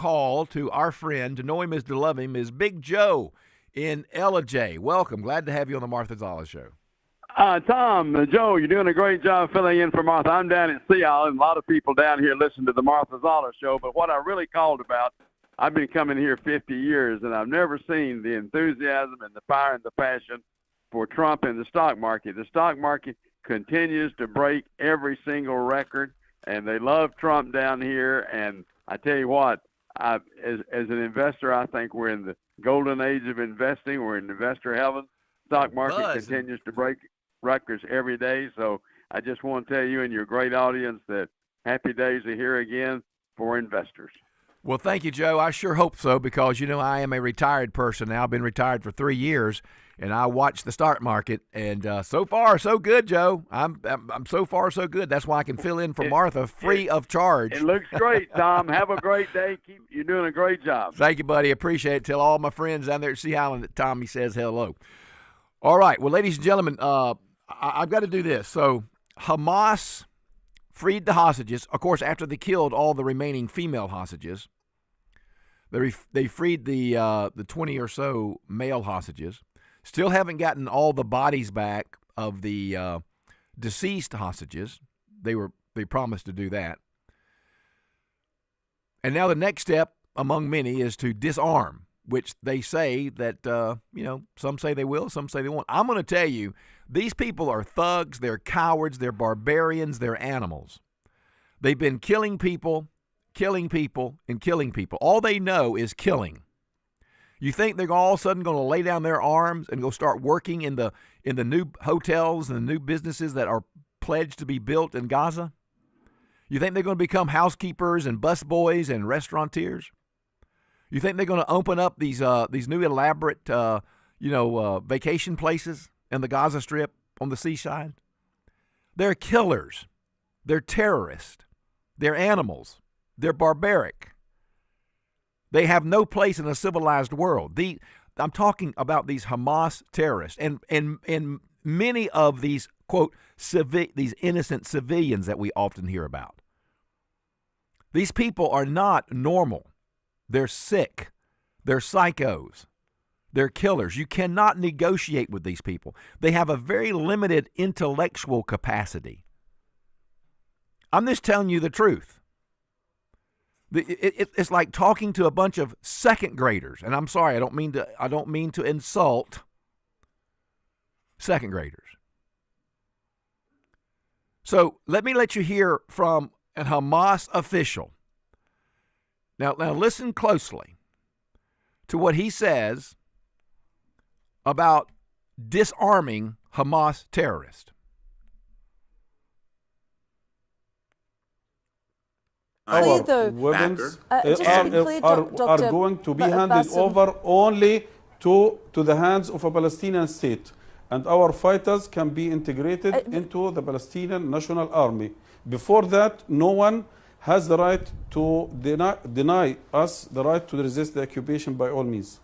call to our friend. To know him is to love him is Big Joe in LJ. Welcome. Glad to have you on the Martha Zoller Show. Tom, Joe, you're doing a great job filling in for Martha. I'm down in Seattle, and a lot of people down here listen to the Martha Zoller Show. But what I really called about, I've been coming here 50 years, and I've never seen the enthusiasm and the fire and the passion for Trump in the stock market. The stock market continues to break every single record, and they love Trump down here. And I tell you what, as an investor, I think we're in the golden age of investing. We're in investor heaven. Stock market continues to break records every day. So I just want to tell you and your great audience that happy days are here again for investors. Well, thank you, Joe. I sure hope so, because, I am a retired person now. I've been retired for 3 years, and I watch the stock market, and so far, so good, Joe. I'm so far, so good. That's why I can fill in for Martha free of charge. It looks great, Tom. Have a great day. You're doing a great job. Thank you, buddy. Appreciate it. Tell all my friends down there at Sea Island that Tommy says hello. All right. Well, ladies and gentlemen, I've got to do this. So Hamas freed the hostages. Of course, after they killed all the remaining female hostages, they freed the 20 or so male hostages. Still haven't gotten all the bodies back of the deceased hostages. They promised to do that. And now the next step among many is to disarm, which they say that, some say they will, some say they won't. I'm going to tell you, these people are thugs, they're cowards, they're barbarians, they're animals. They've been killing people, and killing people. All they know is killing. You think they're all of a sudden going to lay down their arms and go start working in the new hotels and the new businesses that are pledged to be built in Gaza? You think they're going to become housekeepers and busboys and restaurateurs? You think they're going to open up these new elaborate vacation places in the Gaza Strip on the seaside? They're killers. They're terrorists. They're animals. They're barbaric. They have no place in a civilized world. I'm talking about these Hamas terrorists and many of these, quote, these innocent civilians that we often hear about. These people are not normal. They're sick. They're psychos. They're killers. You cannot negotiate with these people. They have a very limited intellectual capacity. I'm just telling you the truth. It's like talking to a bunch of second graders, and I'm sorry, I don't mean to insult second graders. So let me hear from a Hamas official. Now listen closely to what he says about disarming Hamas terrorists. Our weapons are going to be handed over only to the hands of a Palestinian state, and our fighters can be integrated into the Palestinian National Army. Before that, no one has the right to deny us the right to resist the occupation by all means.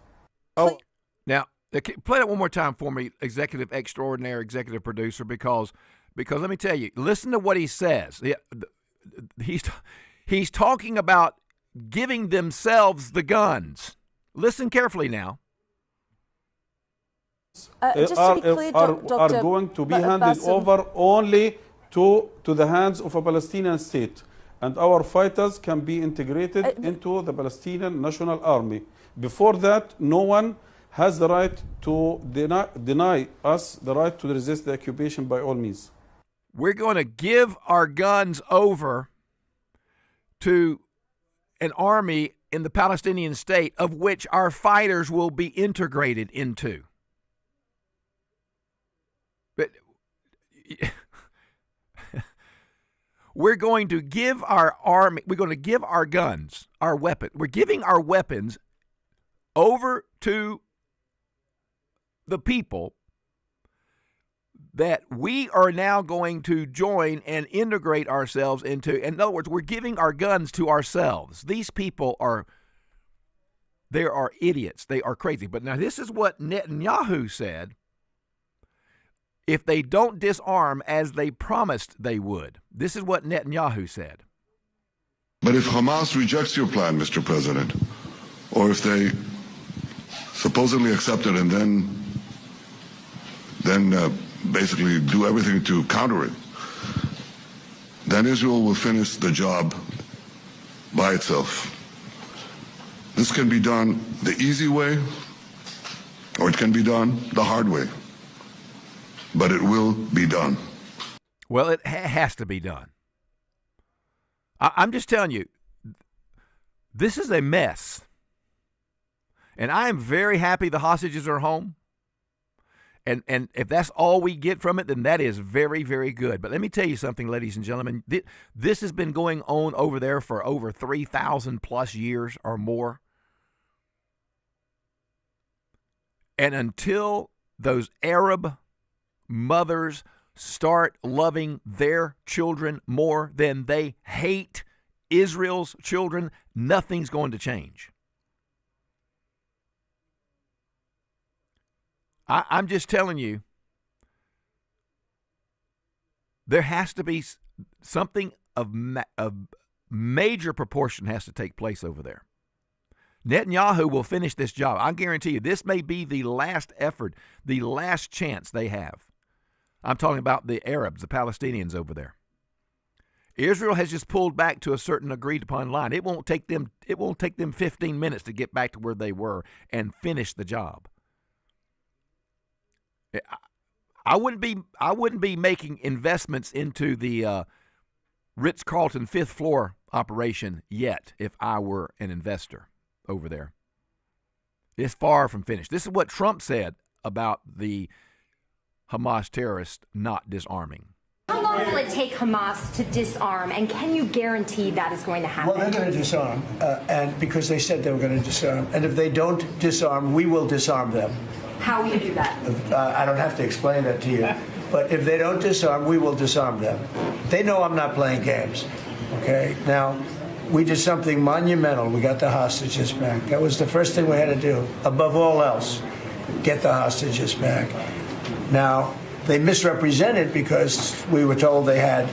Now, play that one more time for me, executive extraordinaire, executive producer, because let me tell you, listen to what he says. He's talking about giving themselves the guns. Listen carefully now. Just to be clear, are going to be handed over only to the hands of a Palestinian state, and our fighters can be integrated into the Palestinian National Army. Before that, no one has the right to deny us the right to resist the occupation by all means. We're going to give our guns over to an army in the Palestinian state of which our fighters will be integrated into. But we're going to give our army, we're going to give our guns, our weapon. We're giving our weapons over to the people that we are now going to join and integrate ourselves into. In other words, we're giving our guns to ourselves. These people are idiots. They are crazy. But now this is what Netanyahu said if they don't disarm as they promised they would. This is what Netanyahu said. But if Hamas rejects your plan, Mr. President, or if they supposedly accept it and then basically do everything to counter it, then Israel will finish the job by itself. This can be done the easy way, or it can be done the hard way. But it will be done. Well, it has to be done. I'm just telling you, this is a mess. And I am very happy the hostages are home. And if that's all we get from it, then that is very, very good. But let me tell you something, ladies and gentlemen. This has been going on over there for over 3,000 plus years or more. And until those Arab mothers start loving their children more than they hate Israel's children, nothing's going to change. I'm just telling you, there has to be something of major proportion has to take place over there. Netanyahu will finish this job. I guarantee you, this may be the last effort, the last chance they have. I'm talking about the Arabs, the Palestinians over there. Israel has just pulled back to a certain agreed upon line. It won't take them 15 minutes to get back to where they were and finish the job. I wouldn't be making investments into the Ritz-Carlton fifth floor operation yet if I were an investor over there. It's far from finished. This is what Trump said about the Hamas terrorists not disarming. How long will it take Hamas to disarm, and can you guarantee that is going to happen? Well, they're going to disarm, and because they said they were going to disarm. And if they don't disarm, we will disarm them. How will you do that? I don't have to explain that to you. But if they don't disarm, we will disarm them. They know I'm not playing games. Okay? Now, we did something monumental. We got the hostages back. That was the first thing we had to do. Above all else, get the hostages back. Now, they misrepresented because we were told they had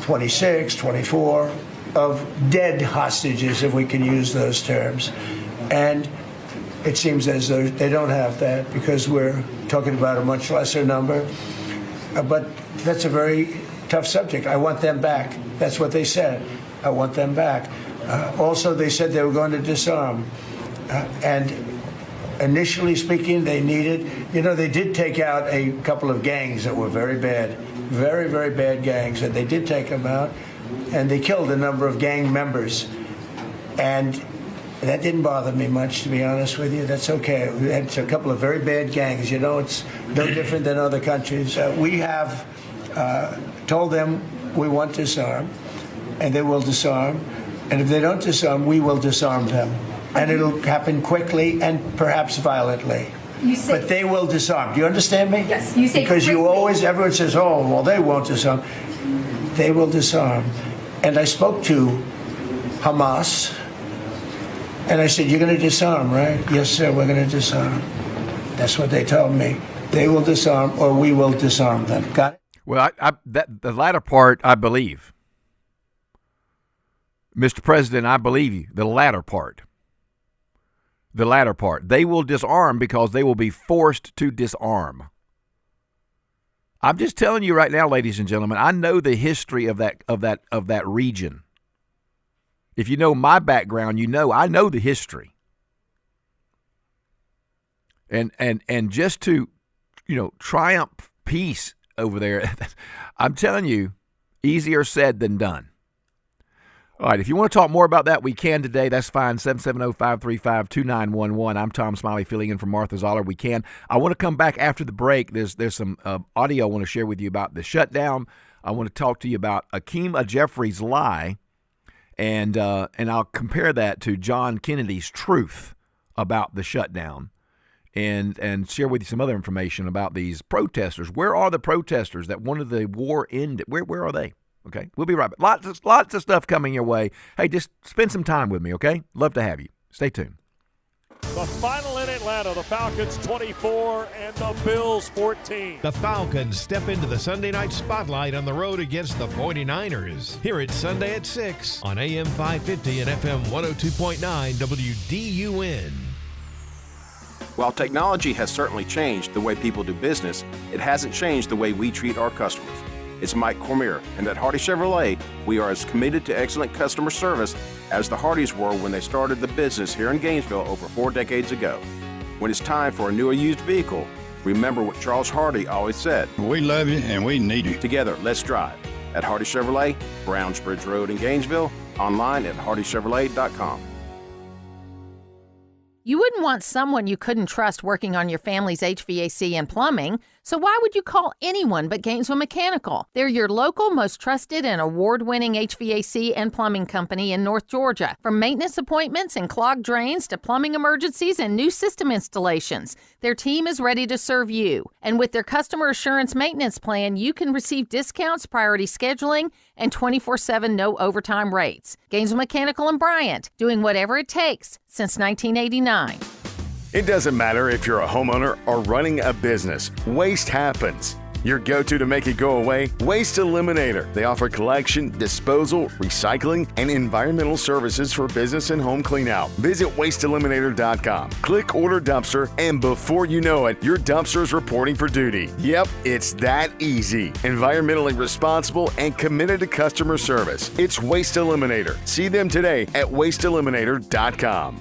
26, 24 of dead hostages, if we can use those terms. And it seems as though they don't have that because we're talking about a much lesser number. But that's a very tough subject. I want them back. That's what they said. I want them back. Also, they said they were going to disarm. And initially speaking, they needed, they did take out a couple of gangs that were very bad, very, very bad gangs. And they did take them out. And they killed a number of gang members. And that didn't bother me much, to be honest with you. That's okay. We had a couple of very bad gangs. It's no different than other countries. We have told them we want to disarm, and they will disarm. And if they don't disarm, we will disarm them. And it'll happen quickly and perhaps violently. But they will disarm. Do you understand me? Yes, you say because quickly. Everyone says, oh, well, they won't disarm. They will disarm. And I spoke to Hamas. And I said, you're going to disarm, right? Yes, sir, we're going to disarm. That's what they told me. They will disarm or we will disarm them. Got it? Well, the latter part, I believe. Mr. President, I believe you. The latter part. The latter part. They will disarm because they will be forced to disarm. I'm just telling you right now, ladies and gentlemen, I know the history of that region. If you know my background, I know the history. And just to, triumph peace over there, I'm telling you, easier said than done. All right, if you want to talk more about that, we can today. That's fine, 770-535-2911. I'm Tom Smiley, filling in for Martha Zoller. We can. I want to come back after the break. There's some audio I want to share with you about the shutdown. I want to talk to you about Akeem Jeffrey's lie. And I'll compare that to John Kennedy's truth about the shutdown and share with you some other information about these protesters. Where are the protesters that wanted the war ended? Where are they? Okay, we'll be right back. Lots of stuff coming your way. Hey, just spend some time with me, okay? Love to have you. Stay tuned. The final in Atlanta, the Falcons 24 and the Bills 14. The Falcons step into the Sunday night spotlight on the road against the 49ers. Here it's Sunday at 6 on AM 550 and FM 102.9 WDUN. While technology has certainly changed the way people do business, it hasn't changed the way we treat our customers. It's Mike Cormier, and at Hardy Chevrolet, we are as committed to excellent customer service as the Hardys were when they started the business here in Gainesville over 4 decades ago. When it's time for a new or used vehicle, remember what Charles Hardy always said. We love you and we need you. Together, let's drive. At Hardy Chevrolet, Brownsbridge Road in Gainesville, online at hardychevrolet.com. You wouldn't want someone you couldn't trust working on your family's HVAC and plumbing, so why would you call anyone but Gainesville Mechanical? They're your local, most trusted and award-winning HVAC and plumbing company in North Georgia. From maintenance appointments and clogged drains to plumbing emergencies and new system installations, their team is ready to serve you. And with their customer assurance maintenance plan, you can receive discounts, priority scheduling, and 24/7 no overtime rates. Gainesville Mechanical and Bryant, doing whatever it takes since 1989. It doesn't matter if you're a homeowner or running a business. Waste happens. Your go-to to make it go away? Waste Eliminator. They offer collection, disposal, recycling, and environmental services for business and home cleanout. Visit wasteeliminator.com. Click Order Dumpster, and before you know it, your dumpster is reporting for duty. Yep, it's that easy. Environmentally responsible and committed to customer service. It's Waste Eliminator. See them today at wasteeliminator.com.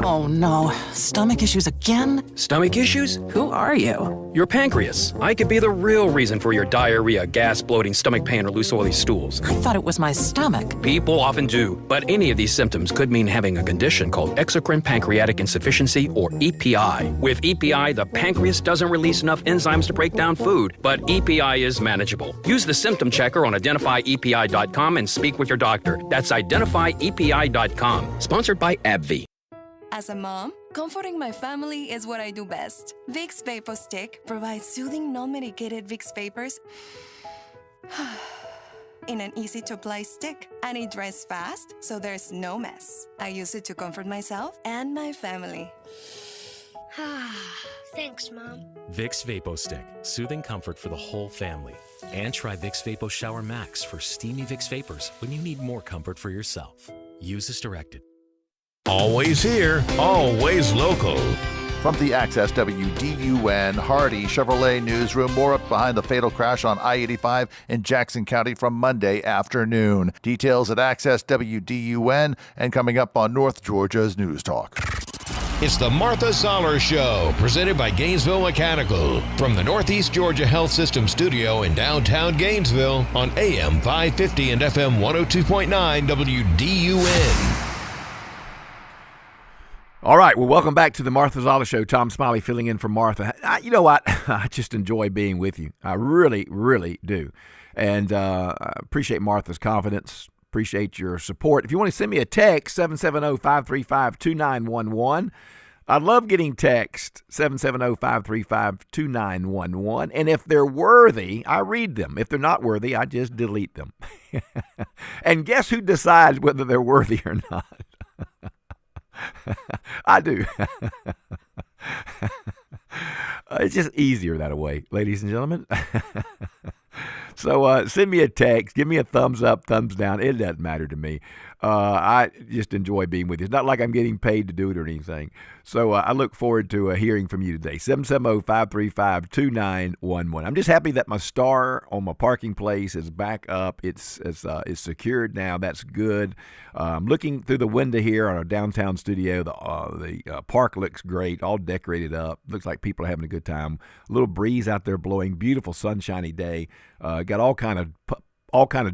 Oh no, stomach issues again? Stomach issues? Who are you? Your pancreas. I could be the real reason for your diarrhea, gas, bloating, stomach pain, or loose oily stools. I thought it was my stomach. People often do, but any of these symptoms could mean having a condition called exocrine pancreatic insufficiency, or EPI. With EPI, the pancreas doesn't release enough enzymes to break down food, but EPI is manageable. Use the symptom checker on identifyepi.com and speak with your doctor. That's identifyepi.com. Sponsored by AbbVie. As a mom, comforting my family is what I do best. Vicks Vapor Stick provides soothing, non-medicated Vicks Vapors in an easy-to-apply stick, and it dries fast, so there's no mess. I use it to comfort myself and my family. Thanks, Mom. Vicks Vapor Stick, soothing comfort for the whole family. And try Vicks Vapor Shower Max for steamy Vicks Vapors when you need more comfort for yourself. Use as directed. Always here, always local. From the Access WDUN Hardy Chevrolet Newsroom, more up behind the fatal crash on I-85 in Jackson County from Monday afternoon. Details at Access WDUN and coming up on North Georgia's News Talk. It's the Martha Zoller Show, presented by Gainesville Mechanical. From the Northeast Georgia Health System studio in downtown Gainesville on AM 550 and FM 102.9 WDUN. All right, well, welcome back to the Martha Zoller Show. Tom Smiley filling in for Martha. You know what? I just enjoy being with you. I really, really do. And I appreciate Martha's confidence. Appreciate your support. If you want to send me a text, 770-535-2911. I love getting text, 770-535-2911. And if they're worthy, I read them. If they're not worthy, I just delete them. And guess who decides whether they're worthy or not? I do. It's just easier that way, ladies and gentlemen. So send me a text. Give me a thumbs up, thumbs down. It doesn't matter to me. I just enjoy being with you. It's not like I'm getting paid to do it or anything. So I look forward to hearing from you today. 770-535-2911. I'm just happy that my star on my parking place is back up. It's secured now. That's good. I'm looking through the window here on our downtown studio. The park looks great, all decorated up. Looks like people are having a good time. A little breeze out there blowing. Beautiful sunshiny day. Got all kind of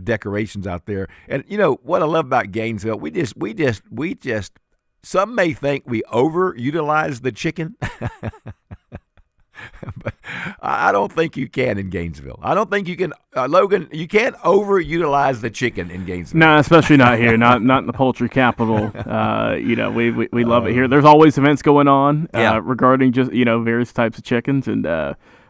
decorations out there. And you know what I love about Gainesville? We just some may think we overutilize the chicken. But I don't think you can in Gainesville. I don't think you can, Logan. You can't overutilize the chicken in Gainesville. No, especially not here. Not in the poultry capital. We love it here. There's always events going on regarding just various types of chickens, and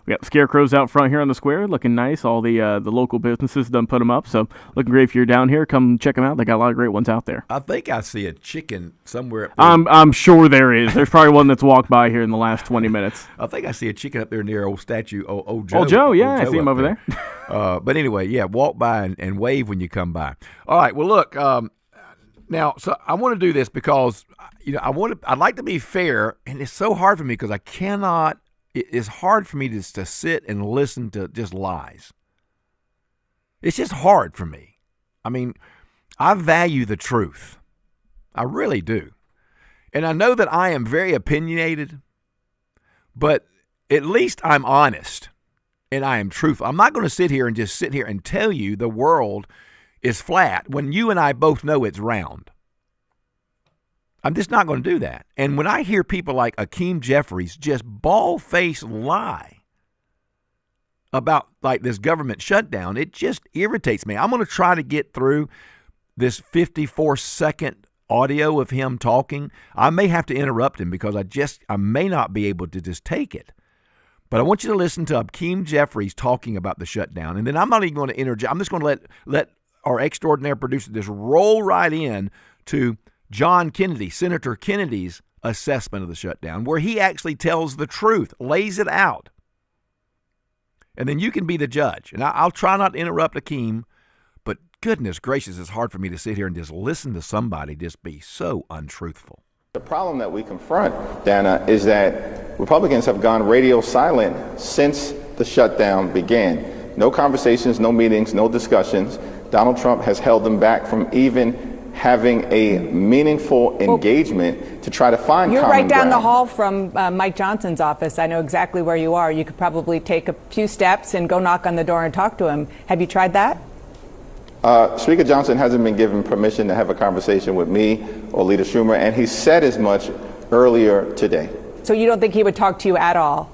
We got the scarecrows out front here on the square, looking nice. All the local businesses done put them up, so looking great. If you're down here, come check them out. They got a lot of great ones out there. I think I see a chicken somewhere up there. I'm sure there is. There's probably one that's walked by here in the last 20 minutes. I think I see a chicken up there near old statue, old Joe. Old Joe, yeah, old Joe I see him over there. But anyway, yeah, walk by and wave when you come by. All right, well, look, now, so I want to do this because, I'd like to be fair, and it's so hard for me because I cannot. It's hard for me to sit and listen to just lies. It's just hard for me. I mean, I value the truth. I really do. And I know that I am very opinionated, but at least I'm honest and I am truthful. I'm not going to sit here and tell you the world is flat when you and I both know it's round. I'm just not going to do that. And when I hear people like Hakeem Jeffries just bald-faced lie about like this government shutdown, it just irritates me. I'm going to try to get through this 54-second audio of him talking. I may have to interrupt him because I may not be able to just take it. But I want you to listen to Hakeem Jeffries talking about the shutdown. And then I'm not even going to interject. I'm just going to let our extraordinary producer just roll right in to John Kennedy, Senator Kennedy's assessment of the shutdown, where he actually tells the truth, lays it out. And then you can be the judge. And I'll try not to interrupt Hakeem, but goodness gracious, it's hard for me to sit here and just listen to somebody just be so untruthful. The problem that we confront, Dana, is that Republicans have gone radio silent since the shutdown began. No conversations, no meetings, no discussions. Donald Trump has held them back from even having a meaningful engagement to try to find You're common right down ground. the hall from Mike Johnson's office. I know exactly where you are. You could probably take a few steps and go knock on the door and talk to him. Have you tried that? Speaker Johnson hasn't been given permission to have a conversation with me or Leader Schumer, and he said as much earlier today. So you don't think he would talk to you at all?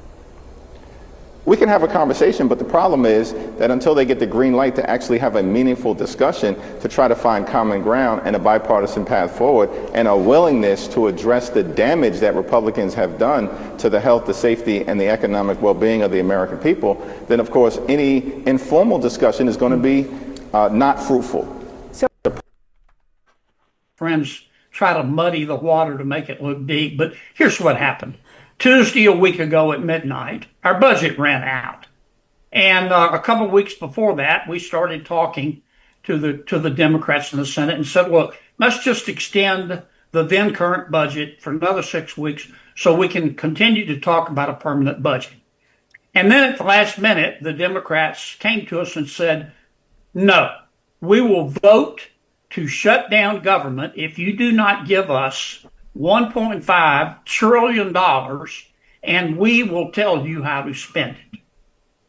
We can have a conversation, but the problem is that until they get the green light to actually have a meaningful discussion to try to find common ground and a bipartisan path forward and a willingness to address the damage that Republicans have done to the health, the safety, and the economic well-being of the American people, then of course any informal discussion is going to be not fruitful. Friends try to muddy the water to make it look deep, but here's what happened. Tuesday, a week ago at midnight, our budget ran out. And a couple of weeks before that, we started talking to the Democrats in the Senate and said, look, let's just extend the then current budget for another 6 weeks so we can continue to talk about a permanent budget. And then at the last minute, the Democrats came to us and said, no, we will vote to shut down government if you do not give us $1.5 trillion, and we will tell you how to spend it.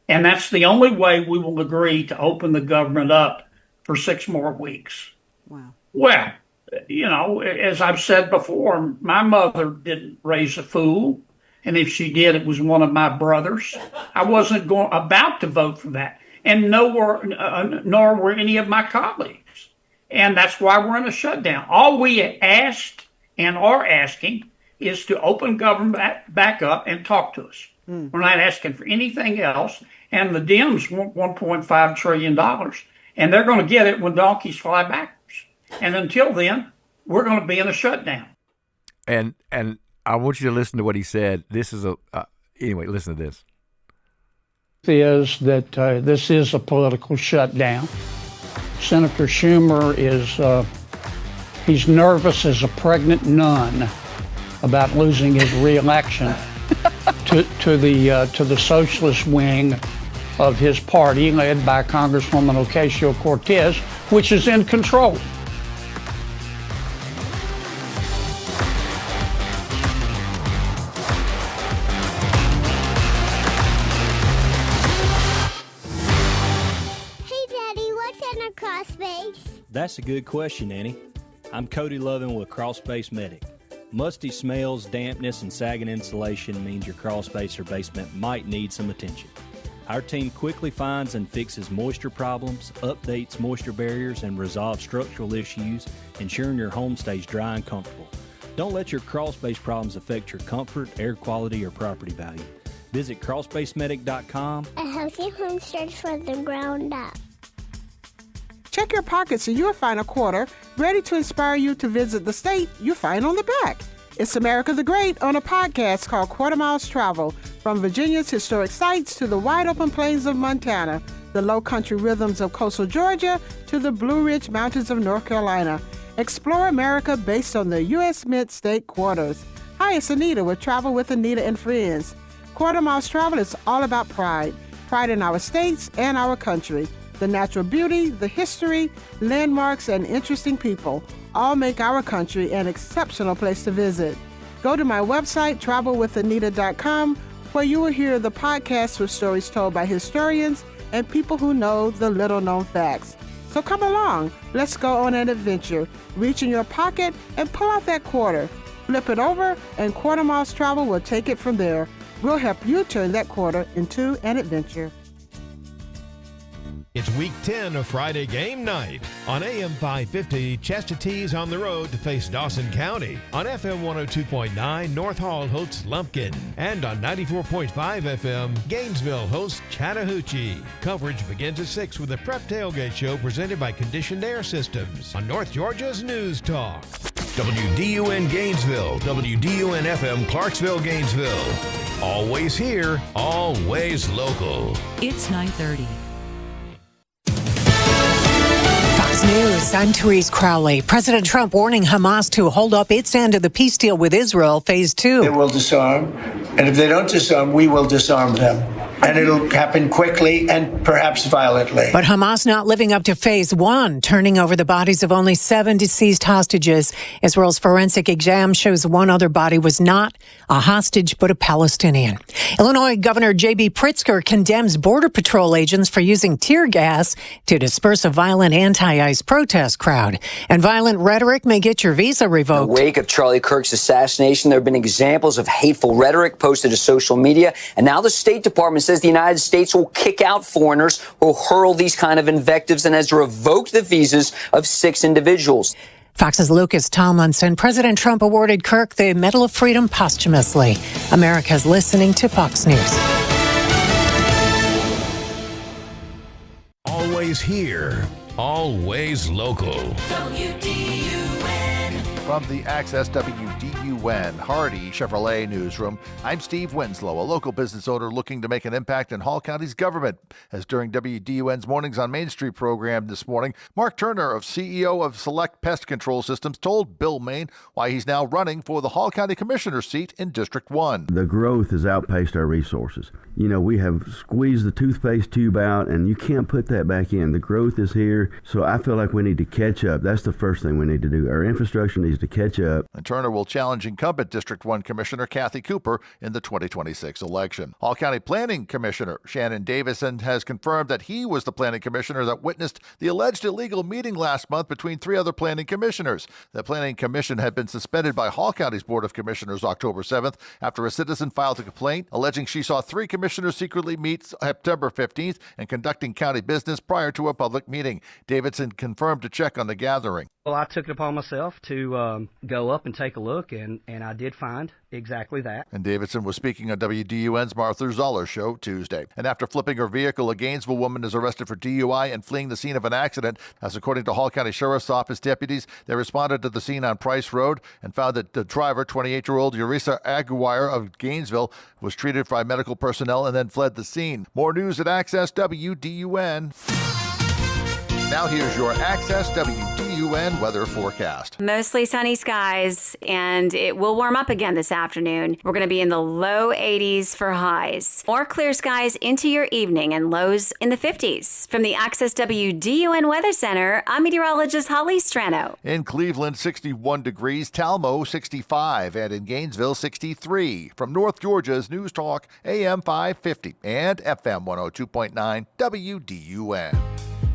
And that's the only way we will agree to open the government up for 6 more weeks. Wow. Well, as I've said before, my mother didn't raise a fool. And if she did, it was one of my brothers. I wasn't about to vote for that. And nor were any of my colleagues. And that's why we're in a shutdown. All we asked and are asking is to open government back up and talk to us. We're not asking for anything else. And the Dems want $1.5 trillion. And they're going to get it when donkeys fly backwards. And until then, we're going to be in a shutdown. And I want you to listen to what he said. This is anyway, listen to this. Is that this is a political shutdown. Senator Schumer he's nervous as a pregnant nun about losing his reelection to the socialist wing of his party, led by Congresswoman Ocasio-Cortez, which is in control. Hey, Daddy, what's in a crawl space? That's a good question, Annie. I'm Cody Lovin with Crawl Space Medic. Musty smells, dampness, and sagging insulation means your crawl space or basement might need some attention. Our team quickly finds and fixes moisture problems, updates moisture barriers, and resolves structural issues, ensuring your home stays dry and comfortable. Don't let your crawl space problems affect your comfort, air quality, or property value. Visit crawlspaceMedic.com. A healthy home starts from the ground up. Check your pockets and you'll find a quarter ready to inspire you to visit the state you find on the back. It's America the Great on a podcast called Quarter Miles Travel, from Virginia's historic sites to the wide open plains of Montana, the low country rhythms of coastal Georgia to the Blue Ridge Mountains of North Carolina. Explore America based on the U.S. Mint State Quarters. Hi, it's Anita with Travel with Anita and Friends. Quarter Miles Travel is all about pride. Pride in our states and our country. The natural beauty, the history, landmarks, and interesting people all make our country an exceptional place to visit. Go to my website, travelwithanita.com, where you will hear the podcast with stories told by historians and people who know the little-known facts. So come along, let's go on an adventure. Reach in your pocket and pull out that quarter. Flip it over, and Quarter Miles Travel will take it from there. We'll help you turn that quarter into an adventure. It's week 10 of Friday game night. On AM 550, Chestatee on the road to face Dawson County. On FM 102.9, North Hall hosts Lumpkin. And on 94.5 FM, Gainesville hosts Chattahoochee. Coverage begins at 6 with a prep tailgate show presented by Conditioned Air Systems on North Georgia's News Talk. WDUN Gainesville, WDUN FM Clarksville, Gainesville. Always here, always local. It's 9:30. News. I'm Therese Crowley. President Trump warning Hamas to hold up its end of the peace deal with Israel, phase 2. They will disarm, and if they don't disarm, we will disarm them. And it'll happen quickly and perhaps violently. But Hamas not living up to phase 1, turning over the bodies of only 7 deceased hostages. Israel's forensic exam shows one other body was not a hostage, but a Palestinian. Illinois Governor J.B. Pritzker condemns Border Patrol agents for using tear gas to disperse a violent anti-ICE protest crowd. And violent rhetoric may get your visa revoked. In the wake of Charlie Kirk's assassination, there have been examples of hateful rhetoric posted to social media. And now the State Department says the United States will kick out foreigners who hurl these kind of invectives and has revoked the visas of 6 individuals. Fox's Lucas Tomlinson. President Trump awarded Kirk the Medal of Freedom posthumously. America's listening to Fox News. Always here, always local. From the Access WDUN Hardy Chevrolet Newsroom, I'm Steve Winslow, a local business owner looking to make an impact in Hall County's government. As during WDUN's Mornings on Main Street program this morning, Mark Turner, CEO of Select Pest Control Systems, told Bill Main why he's now running for the Hall County Commissioner seat in District 1. The growth has outpaced our resources. You know, we have squeezed the toothpaste tube out, and you can't put that back in. The growth is here, so I feel like we need to catch up. That's the first thing we need to do. Our infrastructure needs to catch up. And Turner will challenge incumbent District 1 Commissioner Kathy Cooper in the 2026 election. Hall County Planning Commissioner Shannon Davison has confirmed that he was the planning commissioner that witnessed the alleged illegal meeting last month between 3 other planning commissioners. The Planning Commission had been suspended by Hall County's Board of Commissioners October 7th after a citizen filed a complaint alleging she saw 3 commissioners secretly meet September 15th and conducting county business prior to a public meeting. Davidson confirmed to check on the gathering. Well, I took it upon myself to go up and take a look, and I did find exactly that. And Davidson was speaking on WDUN's Martha Zoller show Tuesday. And after flipping her vehicle, a Gainesville woman is arrested for DUI and fleeing the scene of an accident. As according to Hall County Sheriff's Office deputies, they responded to the scene on Price Road and found that the driver, 28-year-old Urisa Aguirre of Gainesville, was treated by medical personnel and then fled the scene. More news at Access WDUN. Now here's your Access WDUN weather forecast. Mostly sunny skies, and it will warm up again this afternoon. We're going to be in the low 80s for highs. More clear skies into your evening and lows in the 50s. From the Access WDUN Weather Center, I'm meteorologist Holly Strano. In Cleveland, 61 degrees, Talmo, 65, and in Gainesville, 63. From North Georgia's News Talk, AM 550 and FM 102.9 WDUN.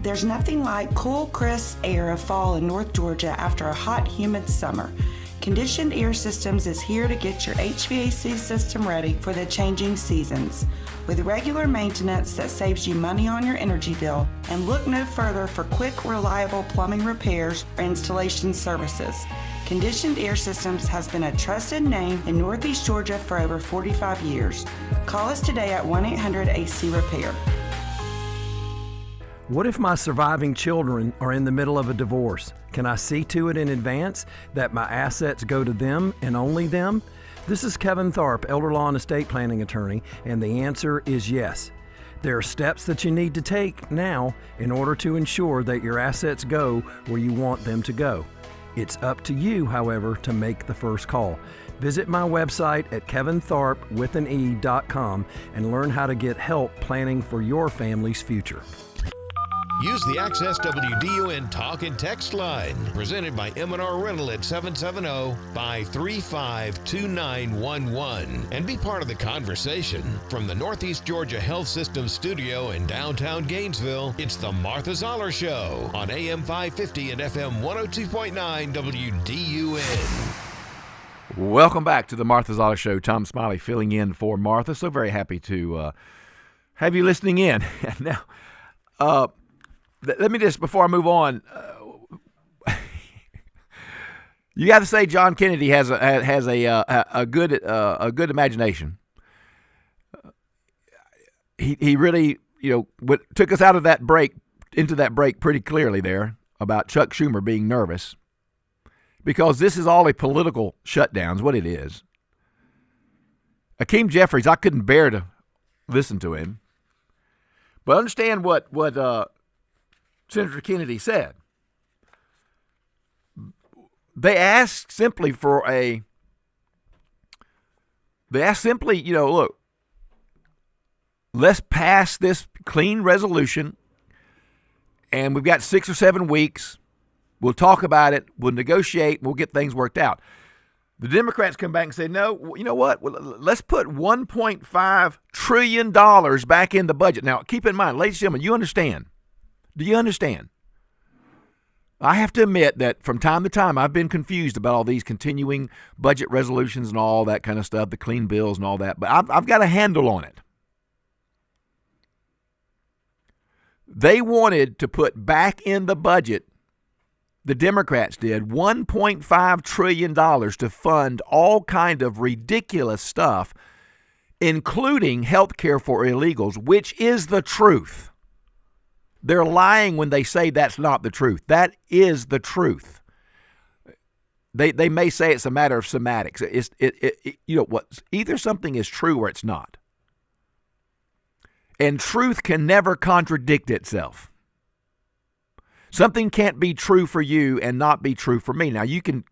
There's nothing like cool, crisp air of fall in North Georgia after a hot, humid summer. Conditioned Air Systems is here to get your HVAC system ready for the changing seasons. With regular maintenance that saves you money on your energy bill, and look no further for quick, reliable plumbing repairs or installation services. Conditioned Air Systems has been a trusted name in Northeast Georgia for over 45 years. Call us today at 1-800-AC-REPAIR. What if my surviving children are in the middle of a divorce? Can I see to it in advance that my assets go to them and only them? This is Kevin Tharp, elder law and estate planning attorney, and the answer is yes. There are steps that you need to take now in order to ensure that your assets go where you want them to go. It's up to you, however, to make the first call. Visit my website at kevintharp.com and learn how to get help planning for your family's future. Use the Access WDUN Talk and Text line, presented by M&R Rental at 770-535-2911, and be part of the conversation. From the Northeast Georgia Health System studio in downtown Gainesville, it's the Martha Zoller Show on AM 550 and FM 102.9 WDUN. Welcome back to the Martha Zoller Show. Tom Smiley filling in for Martha. So very happy to have you listening in. Now, let me just, before I move on, you got to say John Kennedy has a good imagination. He really, took us out of that break into that break pretty clearly there about Chuck Schumer being nervous, because this is all a political shutdown, is what it is. Hakeem Jeffries, I couldn't bear to listen to him, but understand what Senator Kennedy said. They asked simply look, let's pass this clean resolution, and we've got 6 or 7 weeks. We'll talk about it. We'll negotiate. We'll get things worked out. The Democrats come back and say, no, you know what? Well, let's put $1.5 trillion back in the budget. Now, keep in mind, ladies and gentlemen, you understand. Do you understand? I have to admit that from time to time, I've been confused about all these continuing budget resolutions and all that kind of stuff, the clean bills and all that, but I've got a handle on it. They wanted to put back in the budget, the Democrats did, $1.5 trillion to fund all kind of ridiculous stuff, including health care for illegals, which is the truth. They're lying when they say that's not the truth. That is the truth. They may say it's a matter of semantics. Either something is true or it's not. And truth can never contradict itself. Something can't be true for you and not be true for me. Now you can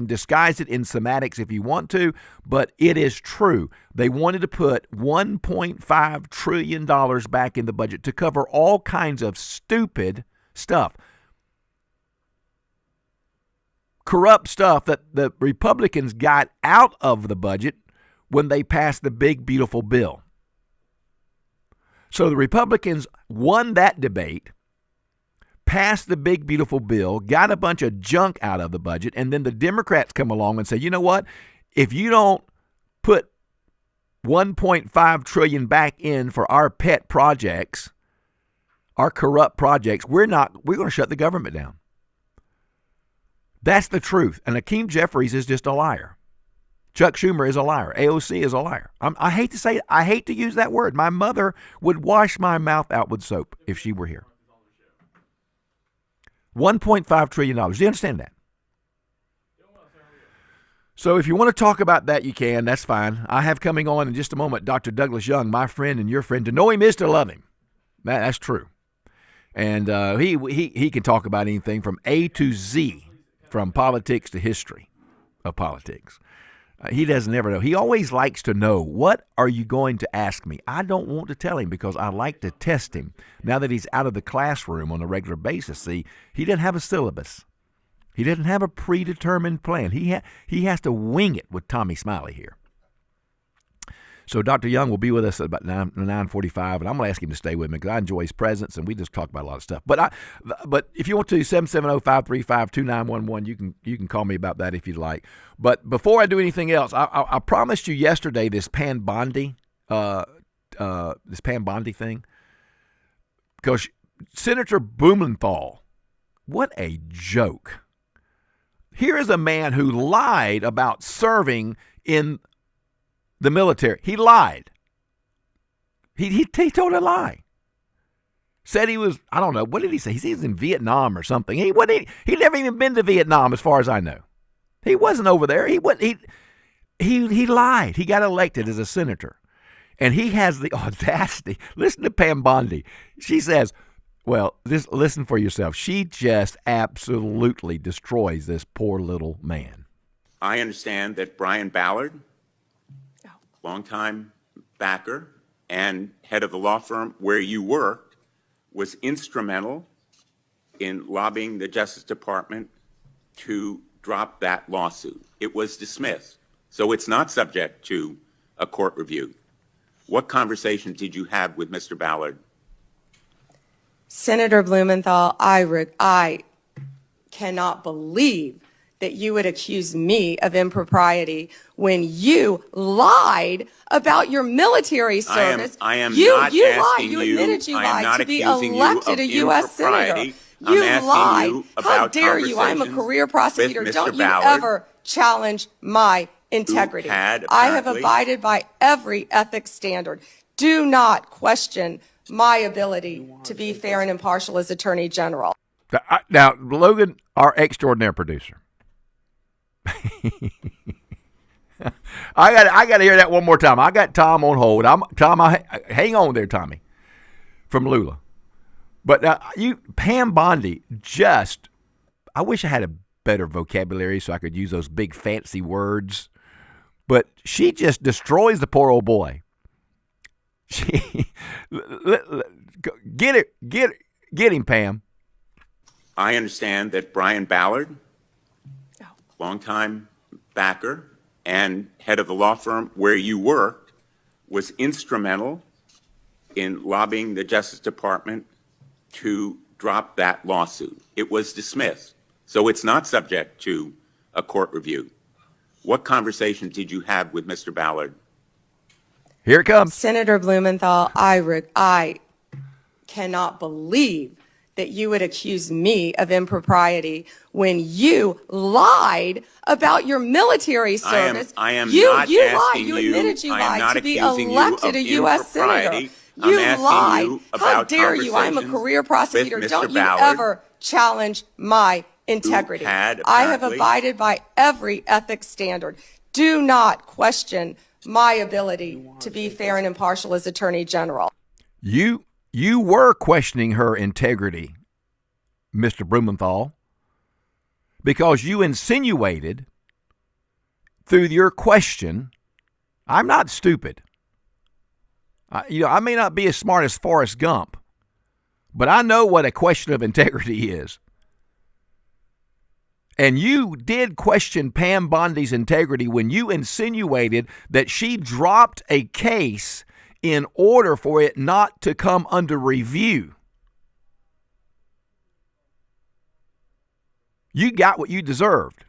disguise it in semantics if you want to, but it is true. They wanted to put $1.5 trillion back in the budget to cover all kinds of stupid stuff. Corrupt stuff that the Republicans got out of the budget when they passed the big, beautiful bill. So the Republicans won that debate, passed the big, beautiful bill, got a bunch of junk out of the budget, and then the Democrats come along and say, you know what? If you don't put $1.5 trillion back in for our pet projects, our corrupt projects, we're going to shut the government down. That's the truth. And Hakeem Jeffries is just a liar. Chuck Schumer is a liar. AOC is a liar. I hate to say it. I hate to use that word. My mother would wash my mouth out with soap if she were here. $1.5 trillion. Do you understand that? So if you want to talk about that, you can. That's fine. I have coming on in just a moment Dr. Douglas Young, my friend and your friend. To know him is to love him. That's true. And he can talk about anything from A to Z, from politics to history of politics. He doesn't ever know. He always likes to know, what are you going to ask me? I don't want to tell him because I like to test him. Now that he's out of the classroom on a regular basis, see, he doesn't have a syllabus. He doesn't have a predetermined plan. He has to wing it with Tommy Smiley here. So Dr. Young will be with us at about 9:45, and I'm going to ask him to stay with me because I enjoy his presence, and we just talk about a lot of stuff. But if you want to, 770-535-2911, you can call me about that if you'd like. But before I do anything else, I promised you yesterday this Pam Bondi thing, because Senator Blumenthal, what a joke. Here is a man who lied about serving in the military. He lied. He told a lie. Said he was, I don't know, what did he say? He said he was in Vietnam or something. He never even been to Vietnam as far as I know. He wasn't over there. He lied. He got elected as a senator. And he has the audacity. Listen to Pam Bondi. She says, well, listen for yourself. She just absolutely destroys this poor little man. I understand that Brian Ballard, longtime backer and head of the law firm where you worked, was instrumental in lobbying the Justice Department to drop that lawsuit. It was dismissed, so it's not subject to a court review. What conversation did you have with Mr. Ballard? Senator Blumenthal, I cannot believe that you would accuse me of impropriety when you lied about your military service. I am you not lied. asking You you. admitted you I am lied not to be accusing you elected of a U.S. senator. impropriety. You I'm asking lied. you How about dare you? I'm a conversations career prosecutor. with Mr. Don't you Ballard, ever challenge my integrity. had I have apparently- abided by every ethics standard. Do not question my ability to be fair and impartial as Attorney General. Now, Logan, our extraordinary producer. I got to hear that one more time. I got Tom on hold. Hang on there, Tommy, from Lula. But Pam Bondi, I wish I had a better vocabulary so I could use those big fancy words. But she just destroys the poor old boy. Get him, Pam. I understand that Brian Ballard, longtime backer and head of the law firm where you worked, was instrumental in lobbying the Justice Department to drop that lawsuit. It was dismissed, so it's not subject to a court review. What conversation did you have with Mr. Ballard? Here it comes. Senator Blumenthal, I cannot believe that you would accuse me of impropriety when you lied about your military service. I am you not lied. asking You you. admitted you I am lied not to be accusing you elected of a U.S. senator. impropriety. You I'm asking lied. you How about dare you? I'm a conversations career prosecutor. with Mr. Don't you Ballard, ever challenge my integrity. had I have apparently- abided by every ethics standard. Do not question my ability to be fair and impartial as Attorney General. You were questioning her integrity, Mr. Blumenthal, because you insinuated through your question, I'm not stupid. I may not be as smart as Forrest Gump, but I know what a question of integrity is. And you did question Pam Bondi's integrity when you insinuated that she dropped a case in order for it not to come under review. You got what you deserved.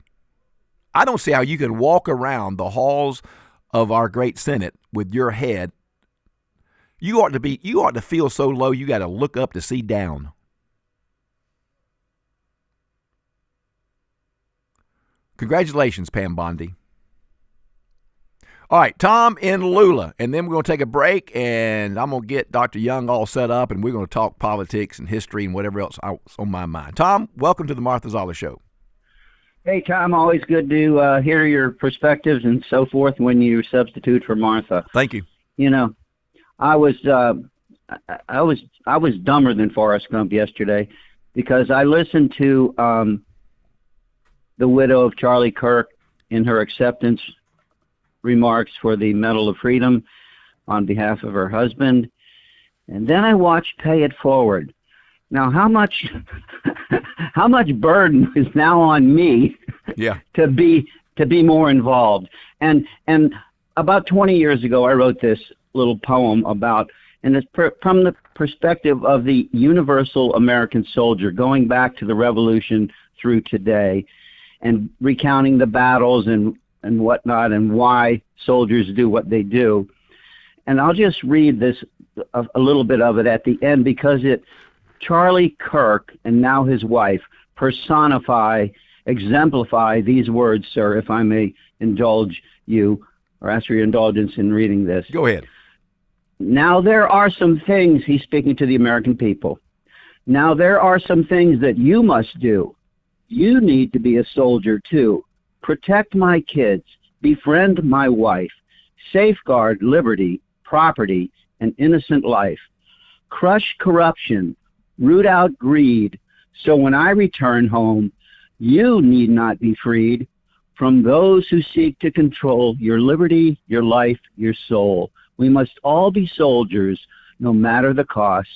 I don't see how you can walk around the halls of our great Senate with your head. You ought to feel so low you got to look up to see down. Congratulations, Pam Bondi. All right, Tom in Lula, and then we're going to take a break, and I'm going to get Dr. Young all set up, and we're going to talk politics and history and whatever else is on my mind. Tom, welcome to the Martha Zoller Show. Hey, Tom, always good to hear your perspectives and so forth when you substitute for Martha. Thank you. You know, I was dumber than Forrest Gump yesterday because I listened to the widow of Charlie Kirk in her acceptance remarks for the Medal of Freedom on behalf of her husband, and then I watched Pay It Forward. Now, how much burden is now on me to be more involved? And about 20 years ago, I wrote this little poem about, and it's from the perspective of the universal American soldier, going back to the Revolution through today, and recounting the battles and whatnot and why soldiers do what they do. And I'll just read this, a little bit of it at the end, because Charlie Kirk and now his wife personify exemplify these words, sir, if I may indulge you or ask for your indulgence in reading this. Go ahead. Now there are some things, he's speaking to the American people. Now there are some things that you must do. You need to be a soldier too. Protect my kids, befriend my wife, safeguard liberty, property, and innocent life. Crush corruption, root out greed, so when I return home, you need not be freed from those who seek to control your liberty, your life, your soul. We must all be soldiers, no matter the cost,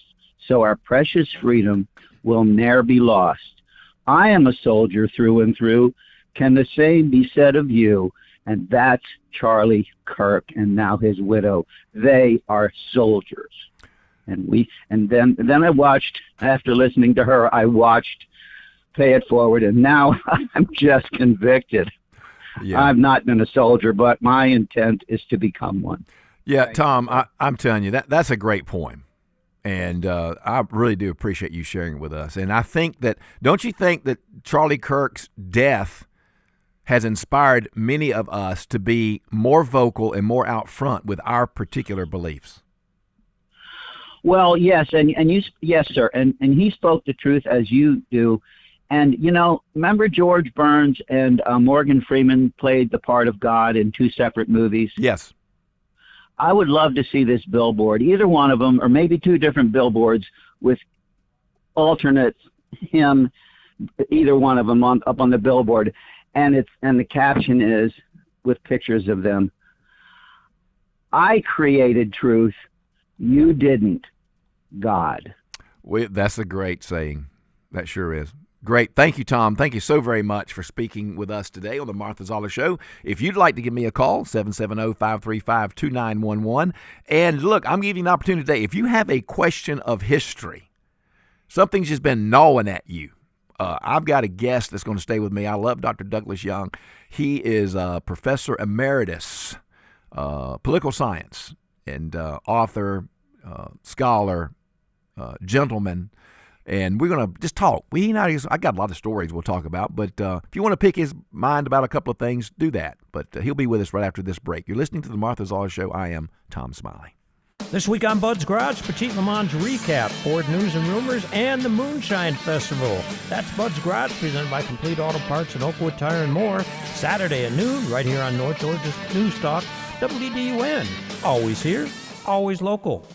so our precious freedom will ne'er be lost. I am a soldier through and through. Can the same be said of you? And that's Charlie Kirk and now his widow. They are soldiers. And then I watched, after listening to her, I watched Pay It Forward, and now I'm just convicted. Yeah. I've not been a soldier, but my intent is to become one. Yeah, Tom, I'm telling you, that's a great poem. And I really do appreciate you sharing it with us. And I think that, don't you think that Charlie Kirk's death has inspired many of us to be more vocal and more out front with our particular beliefs? Well, yes, and you, yes, sir, and he spoke the truth as you do. And, you know, remember George Burns and Morgan Freeman played the part of God in 2 separate movies? Yes. I would love to see this billboard, either one of them, or maybe 2 different billboards with alternate him, either one of them up on the billboard. And the caption is, with pictures of them, I created truth, you didn't, God. That's a great saying. That sure is. Great. Thank you, Tom. Thank you so very much for speaking with us today on the Martha Zoller Show. If you'd like to give me a call, 770-535-2911. And look, I'm giving you an opportunity today. If you have a question of history, something's just been gnawing at you, I've got a guest that's going to stay with me. I love Dr. Douglas Young. He is a professor emeritus, political science, and author, scholar, gentleman. And we're going to just talk. I got a lot of stories we'll talk about, but if you want to pick his mind about a couple of things, do that. But he'll be with us right after this break. You're listening to the Martha Zoller Show. I am Tom Smiley. This week on Bud's Garage, Petit Le Mans recap, Ford news and rumors, and the Moonshine Festival. That's Bud's Garage, presented by Complete Auto Parts and Oakwood Tire and more. Saturday at noon, right here on North Georgia's News Talk, WDUN. Always here, always local.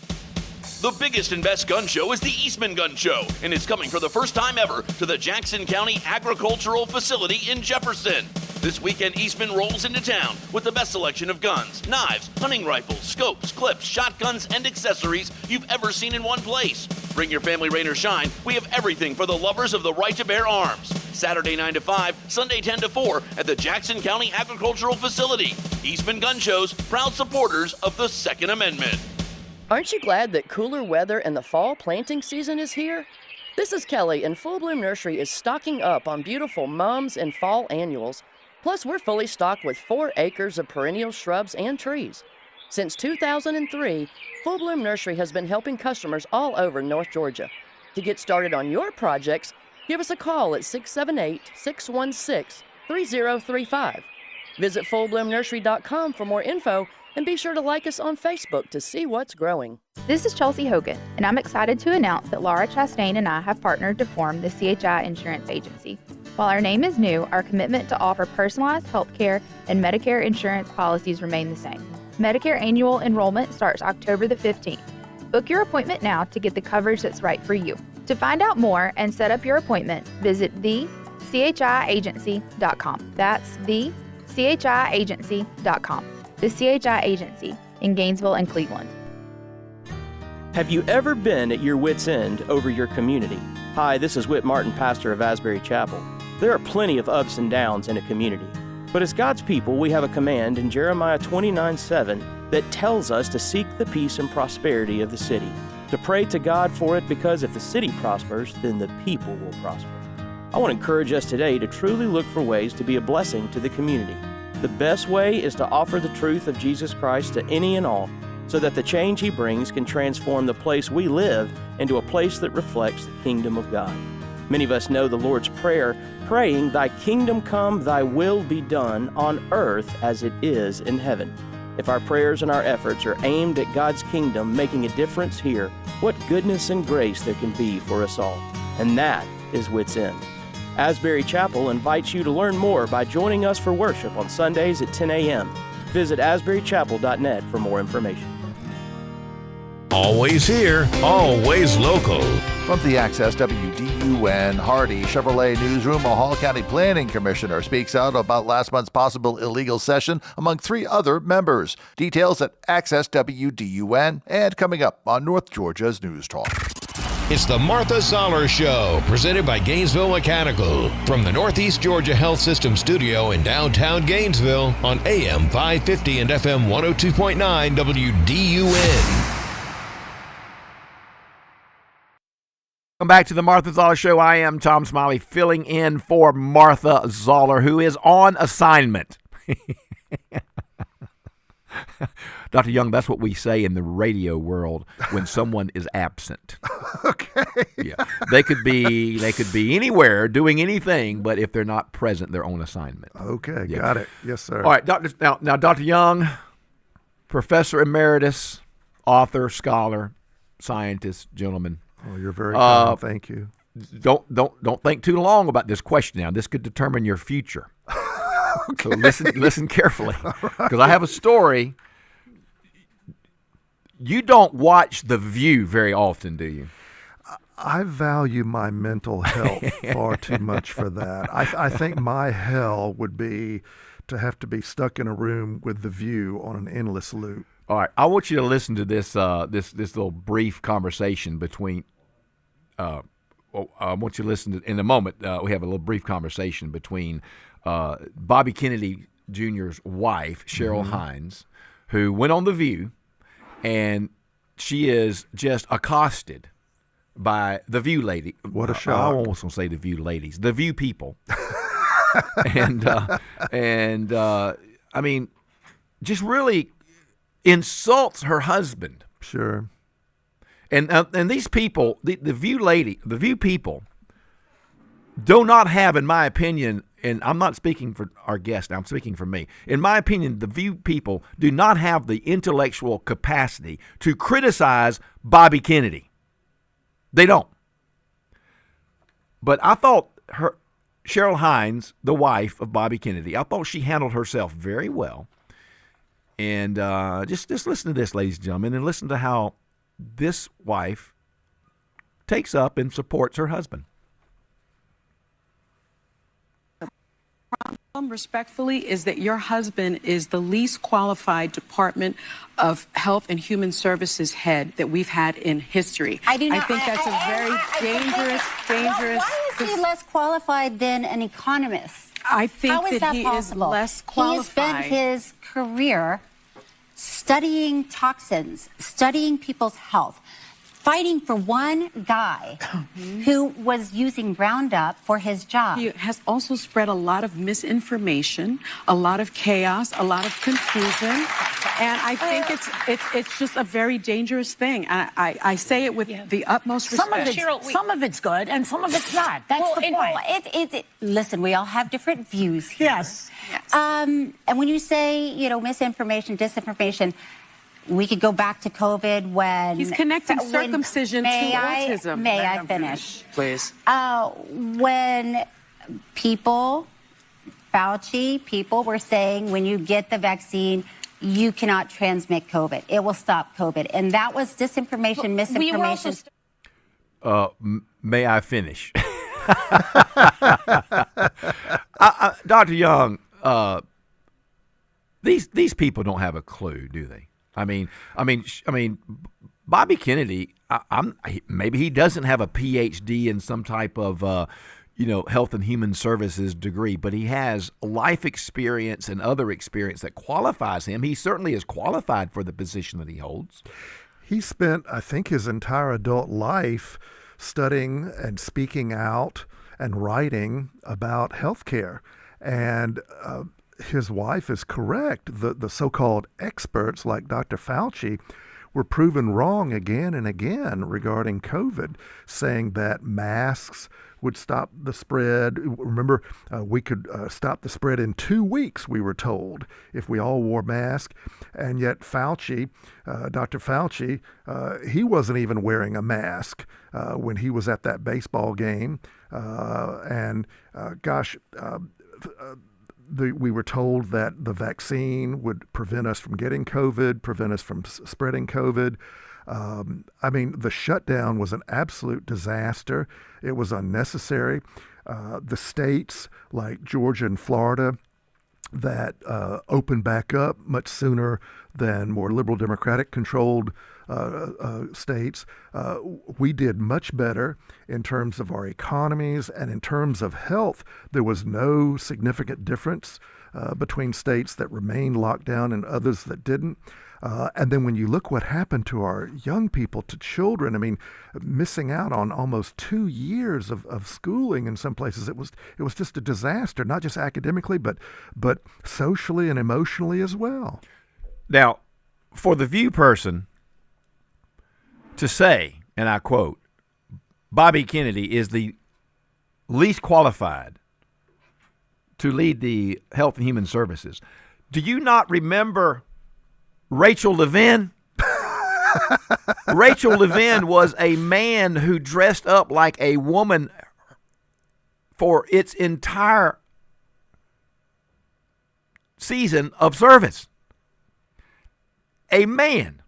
The biggest and best gun show is the Eastman Gun Show, and it's coming for the first time ever to the Jackson County Agricultural Facility in Jefferson. This weekend, Eastman rolls into town with the best selection of guns, knives, hunting rifles, scopes, clips, shotguns, and accessories you've ever seen in one place. Bring your family, rain or shine. We have everything for the lovers of the right to bear arms. Saturday 9 to 5, Sunday 10 to 4 at the Jackson County Agricultural Facility. Eastman Gun Shows, proud supporters of the Second Amendment. Aren't you glad that cooler weather and the fall planting season is here? This is Kelly, and Full Bloom Nursery is stocking up on beautiful mums and fall annuals. Plus, we're fully stocked with 4 acres of perennial shrubs and trees. Since 2003, Full Bloom Nursery has been helping customers all over North Georgia. To get started on your projects, give us a call at 678-616-3035. Visit fullbloomnursery.com for more info, and be sure to like us on Facebook to see what's growing. This is Chelsea Hogan, and I'm excited to announce that Laura Chastain and I have partnered to form the CHI Insurance Agency. While our name is new, our commitment to offer personalized health care and Medicare insurance policies remain the same. Medicare annual enrollment starts October the 15th. Book your appointment now to get the coverage that's right for you. To find out more and set up your appointment, visit thechiagency.com. That's thechiagency.com. The CHI Agency in Gainesville and Cleveland. Have you ever been at your wit's end over your community? Hi, this is Whit Martin, pastor of Asbury Chapel. There are plenty of ups and downs in a community, but as God's people, we have a command in Jeremiah 29:7 that tells us to seek the peace and prosperity of the city, to pray to God for it, because if the city prospers, then the people will prosper. I want to encourage us today to truly look for ways to be a blessing to the community. The best way is to offer the truth of Jesus Christ to any and all, so that the change He brings can transform the place we live into a place that reflects the kingdom of God. Many of us know the Lord's Prayer, praying, "Thy kingdom come, thy will be done on earth as it is in heaven." If our prayers and our efforts are aimed at God's kingdom making a difference here, what goodness and grace there can be for us all. And that is Wits End. Asbury Chapel invites you to learn more by joining us for worship on Sundays at 10 a.m. Visit asburychapel.net for more information. Always here, always local. From the Access WDUN Hardy Chevrolet Newsroom, a Hall County Planning Commissioner speaks out about last month's possible illegal session among 3 other members. Details at Access WDUN and coming up on North Georgia's News Talk. It's the Martha Zoller Show, presented by Gainesville Mechanical, from the Northeast Georgia Health System studio in downtown Gainesville on AM 550 and FM 102.9 WDUN. Welcome back to the Martha Zoller Show. I am Tom Smiley, filling in for Martha Zoller, who is on assignment. Dr. Young, that's what we say in the radio world when someone is absent. Okay. Yeah. They could be anywhere doing anything, but if they're not present, they're on assignment. Okay, Yeah. got it. Yes, sir. All right, now, Dr. Young, professor emeritus, author, scholar, scientist, gentleman. Oh, you're very kind. Thank you. Don't think too long about this question now. This could determine your future. Okay. So listen carefully, because I have a story. You don't watch The View very often, do you? I value my mental health far too much for that. I think my hell would be to have to be stuck in a room with The View on an endless loop. All right, I want you to listen to this this little brief conversation between. I want you to listen to in a moment. We have a little brief conversation between Bobby Kennedy Jr.'s wife, Cheryl Hines, who went on The View, and she is just accosted by The View lady. What a shock! I almost want to say The View ladies, The View people, and I mean, just really insults her husband. Sure. And these people, the View people, do not have, in my opinion, and I'm not speaking for our guest, I'm speaking for me. In my opinion, the View people do not have the intellectual capacity to criticize Bobby Kennedy. They don't. But I thought Cheryl Hines, the wife of Bobby Kennedy, I thought she handled herself very well. And just listen to this, ladies and gentlemen, and listen to how this wife takes up and supports her husband. Problem, respectfully, is that your husband is the least qualified Department of Health and Human Services head that we've had in history. I do not. I think that's a very dangerous. Why is he less qualified than an economist? I think How is that he possible? is less qualified. He spent his career studying toxins, studying people's health, fighting for one guy who was using Roundup for his job. He has also spread a lot of misinformation, a lot of chaos, a lot of confusion, and I think it's just a very dangerous thing. I say it with the utmost respect. Some of it's good and some of it's not. That's the point. Listen, we all have different views here. Yes. And when you say, misinformation, disinformation, we could go back to COVID when... He's connecting circumcision to autism. May I finish? Please. When Fauci people were saying when you get the vaccine, you cannot transmit COVID. It will stop COVID. And that was disinformation, misinformation. May I finish? Dr. Young, these people don't have a clue, do they? I mean, Bobby Kennedy. Maybe he doesn't have a PhD in some type of, health and human services degree, but he has life experience and other experience that qualifies him. He certainly is qualified for the position that he holds. He spent, I think, his entire adult life studying and speaking out and writing about healthcare, and his wife is correct. The so-called experts like Dr. Fauci were proven wrong again and again regarding COVID, saying that masks would stop the spread. Remember, we could stop the spread in 2 weeks, we were told, if we all wore masks. And yet Fauci, Dr. Fauci, he wasn't even wearing a mask when he was at that baseball game. We were told that the vaccine would prevent us from getting COVID, prevent us from spreading COVID. The shutdown was an absolute disaster. It was unnecessary. The states like Georgia and Florida that opened back up much sooner than more liberal Democratic controlled states, we did much better in terms of our economies and in terms of health. There was no significant difference between states that remained locked down and others that didn't. And then when you look what happened to our young people, to children, missing out on almost 2 years of schooling in some places, it was just a disaster, not just academically, but socially and emotionally as well. Now, for the View person to say, and I quote, Bobby Kennedy is the least qualified to lead the Health and Human Services. Do you not remember Rachel Levin? Rachel Levin was a man who dressed up like a woman for its entire season of service. A man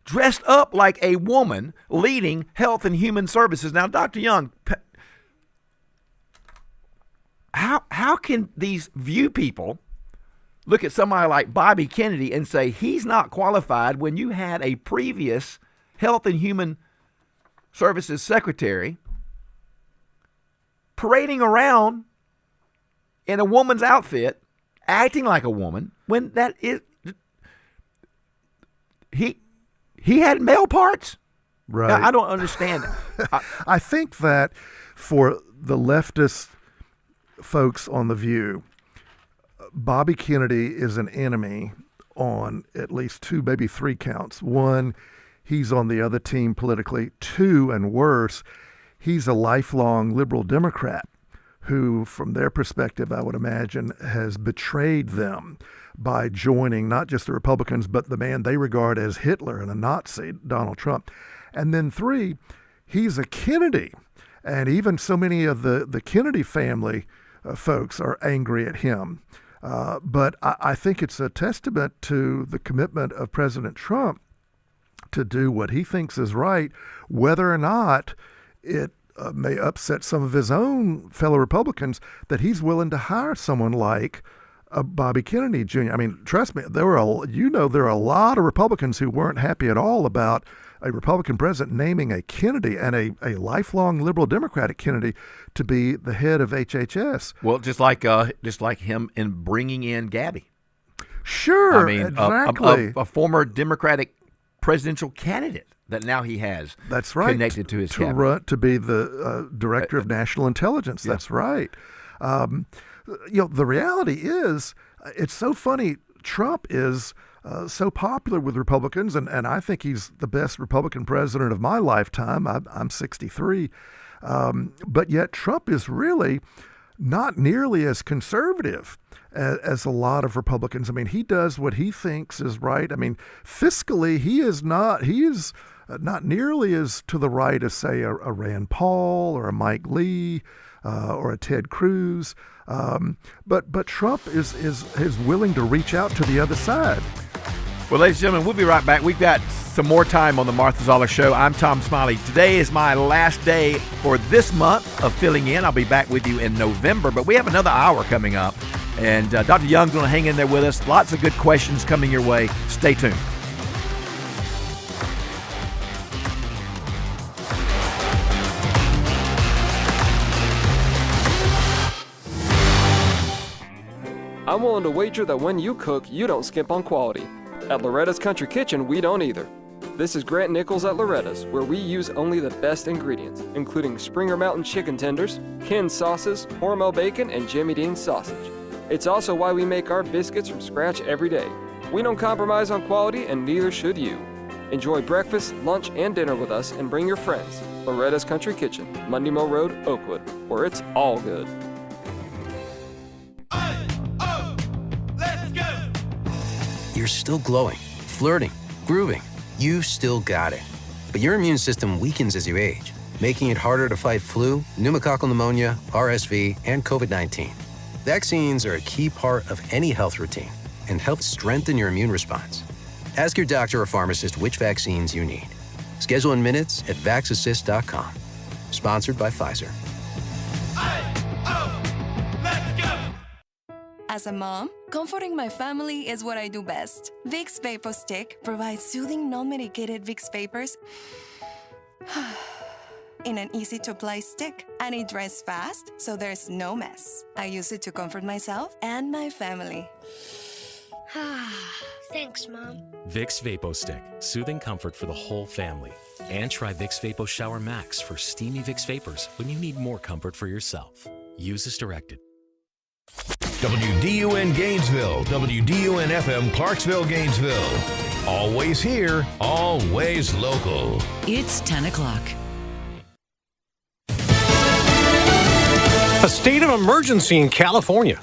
dressed up like a woman leading Health and Human Services. Now, Dr. Young, how can these View people look at somebody like Bobby Kennedy and say he's not qualified when you had a previous Health and Human Services secretary parading around in a woman's outfit, acting like a woman, when that is he had male parts? Right. Now, I don't understand that. I think that for the leftist folks on The View, Bobby Kennedy is an enemy on at least 2, maybe 3 counts. 1, he's on the other team politically. 2, and worse, he's a lifelong liberal Democrat who, from their perspective, I would imagine, has betrayed them by joining not just the Republicans, but the man they regard as Hitler and a Nazi, Donald Trump. And then 3, he's a Kennedy. And even so many of the Kennedy family folks are angry at him. But I think it's a testament to the commitment of President Trump to do what he thinks is right, whether or not it may upset some of his own fellow Republicans, that he's willing to hire someone like Bobby Kennedy Jr. Trust me, there are a lot of Republicans who weren't happy at all about a Republican president naming a Kennedy and a lifelong liberal Democratic Kennedy to be the head of HHS. Well, just like him in bringing in Gabby. Sure, exactly. A former Democratic presidential candidate that now he has. That's right. Connected to his cabinet. To be the director of national intelligence. Yeah. That's right. The reality is, it's so funny. Trump is so popular with Republicans, and I think he's the best Republican president of my lifetime. I'm 63. But yet Trump is really not nearly as conservative as a lot of Republicans. He does what he thinks is right. Fiscally, he is not nearly as to the right as, say, a Rand Paul or a Mike Lee or a Ted Cruz. But Trump is willing to reach out to the other side. Well, ladies and gentlemen, we'll be right back. We've got some more time on the Martha Zoller Show. I'm Tom Smiley. Today is my last day for this month of filling in. I'll be back with you in November, but we have another hour coming up. And Dr. Young's going to hang in there with us. Lots of good questions coming your way. Stay tuned. I'm willing to wager that when you cook, you don't skimp on quality. At Loretta's Country Kitchen, we don't either. This is Grant Nichols at Loretta's, where we use only the best ingredients, including Springer Mountain chicken tenders, canned sauces, Hormel bacon, and Jimmy Dean sausage. It's also why we make our biscuits from scratch every day. We don't compromise on quality, and neither should you. Enjoy breakfast, lunch, and dinner with us, and bring your friends. Loretta's Country Kitchen, Monday Mill Road, Oakwood, where it's all good. You're still glowing, flirting, grooving. You still got it. But your immune system weakens as you age, making it harder to fight flu, pneumococcal pneumonia, RSV, and COVID-19. Vaccines are a key part of any health routine and help strengthen your immune response. Ask your doctor or pharmacist which vaccines you need. Schedule in minutes at vaxassist.com. Sponsored by Pfizer. As a mom, comforting my family is what I do best. Vicks Vapor Stick provides soothing, non-medicated Vicks vapors in an easy-to-apply stick, and it dries fast, so there's no mess. I use it to comfort myself and my family. Thanks, Mom. Vicks VapoStick, soothing comfort for the whole family. And try Vicks Vapo Shower Max for steamy Vicks vapors when you need more comfort for yourself. Use as directed. WDUN Gainesville, WDUN FM Clarksville, Gainesville. Always here, always local. It's 10 o'clock. A state of emergency in California.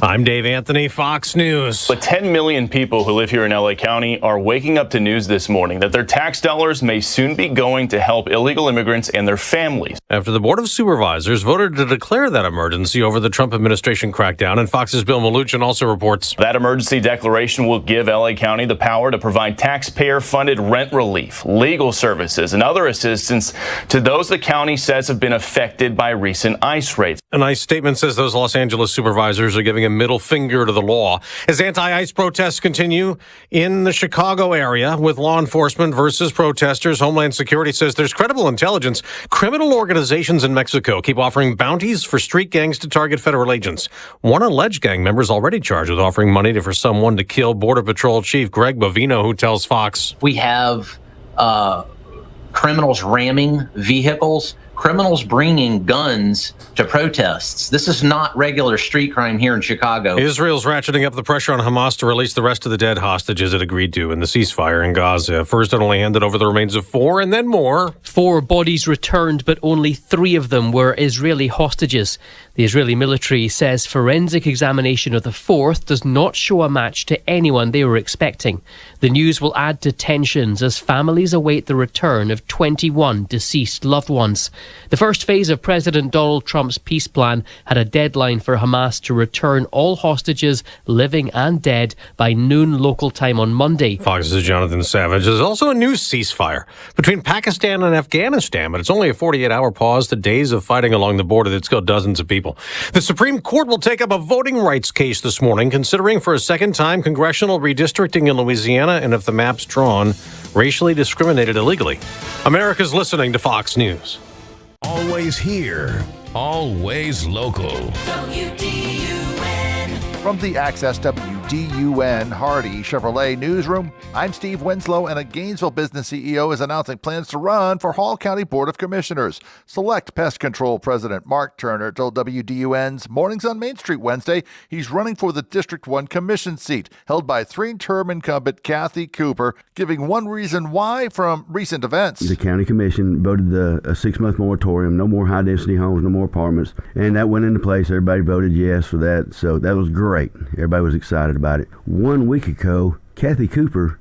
I'm Dave Anthony, Fox News. But 10 million people who live here in LA County are waking up to news this morning that their tax dollars may soon be going to help illegal immigrants and their families. After the Board of Supervisors voted to declare that emergency over the Trump administration crackdown, and Fox's Bill Maluchin also reports that emergency declaration will give LA County the power to provide taxpayer-funded rent relief, legal services, and other assistance to those the county says have been affected by recent ICE raids. An ICE statement says those Los Angeles supervisors are giving a middle finger to the law as anti-ICE protests continue in the Chicago area with law enforcement versus protesters. Homeland Security says there's credible intelligence. Criminal organizations in Mexico keep offering bounties for street gangs to target federal agents. One alleged gang member is already charged with offering money for someone to kill Border Patrol Chief Greg Bovino, who tells Fox. We have criminals ramming vehicles, criminals bringing guns to protests. This is not regular street crime here in Chicago. Israel's ratcheting up the pressure on Hamas to release the rest of the dead hostages it agreed to in the ceasefire in Gaza. First, it only handed over the remains of 4, and then more. 4 bodies returned, but only 3 of them were Israeli hostages. The Israeli military says forensic examination of the 4th does not show a match to anyone they were expecting. The news will add to tensions as families await the return of 21 deceased loved ones. The first phase of President Donald Trump's peace plan had a deadline for Hamas to return all hostages, living and dead, by noon local time on Monday. Fox's Jonathan Savage. There's also a new ceasefire between Pakistan and Afghanistan, but it's only a 48-hour pause to days of fighting along the border that's killed dozens of people. The Supreme Court will take up a voting rights case this morning, considering for a second time congressional redistricting in Louisiana and if the maps drawn racially discriminated illegally. America's listening to Fox News. Always here, always local. From the Access WDUN Hardy Chevrolet Newsroom, I'm Steve Winslow, and a Gainesville business CEO is announcing plans to run for Hall County Board of Commissioners. Select Pest Control President Mark Turner told WDUN's Mornings on Main Street Wednesday he's running for the District 1 Commission seat, held by 3-term incumbent Kathy Cooper, giving one reason why from recent events. The county commission voted a 6-month moratorium, no more high-density homes, no more apartments, and that went into place. Everybody voted yes for that, so that was great. Everybody was excited about it. 1 week ago, Kathy Cooper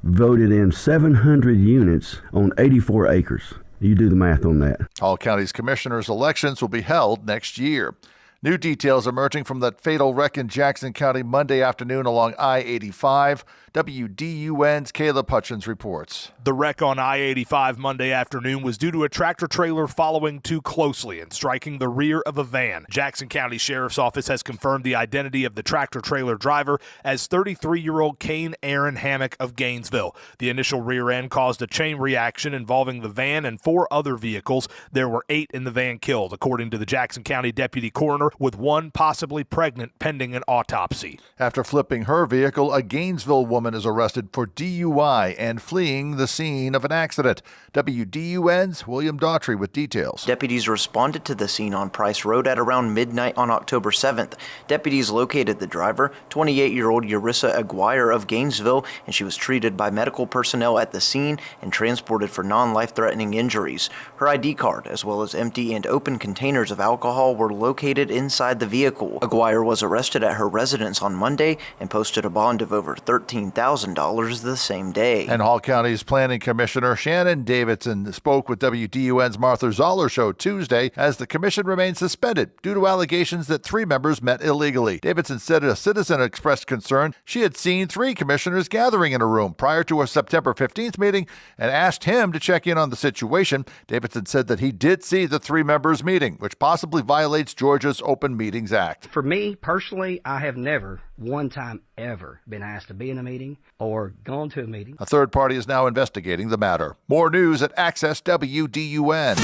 voted in 700 units on 84 acres. You do the math on that. Hall County's commissioners' elections will be held next year. New details emerging from that fatal wreck in Jackson County Monday afternoon along I-85. WDUN's Caleb Hutchins reports. The wreck on I-85 Monday afternoon was due to a tractor-trailer following too closely and striking the rear of a van. Jackson County Sheriff's Office has confirmed the identity of the tractor-trailer driver as 33-year-old Kane Aaron Hammock of Gainesville. The initial rear end caused a chain reaction involving the van and 4 other vehicles. There were 8 in the van killed, according to the Jackson County Deputy Coroner with one possibly pregnant pending an autopsy. After flipping her vehicle, a Gainesville woman is arrested for DUI and fleeing the scene of an accident. WDUN's William Daughtry with details. Deputies responded to the scene on Price Road at around midnight on October 7th. Deputies located the driver, 28-year-old Yarissa Aguirre of Gainesville, and she was treated by medical personnel at the scene and transported for non-life-threatening injuries. Her ID card, as well as empty and open containers of alcohol, were located inside the vehicle. Aguirre was arrested at her residence on Monday and posted a bond of over $13,000 the same day. And Hall County's Planning Commissioner Shannon Davidson spoke with WDUN's Martha Zoller show Tuesday as the commission remained suspended due to allegations that 3 members met illegally. Davidson said a citizen expressed concern she had seen 3 commissioners gathering in a room prior to a September 15th meeting and asked him to check in on the situation. Davidson said that he did see the 3 members meeting, which possibly violates Georgia's Open Meetings Act. For me, personally, I have never, one time ever, been asked to be in a meeting or gone to a meeting. A third party is now investigating the matter. More news at Access WDUN.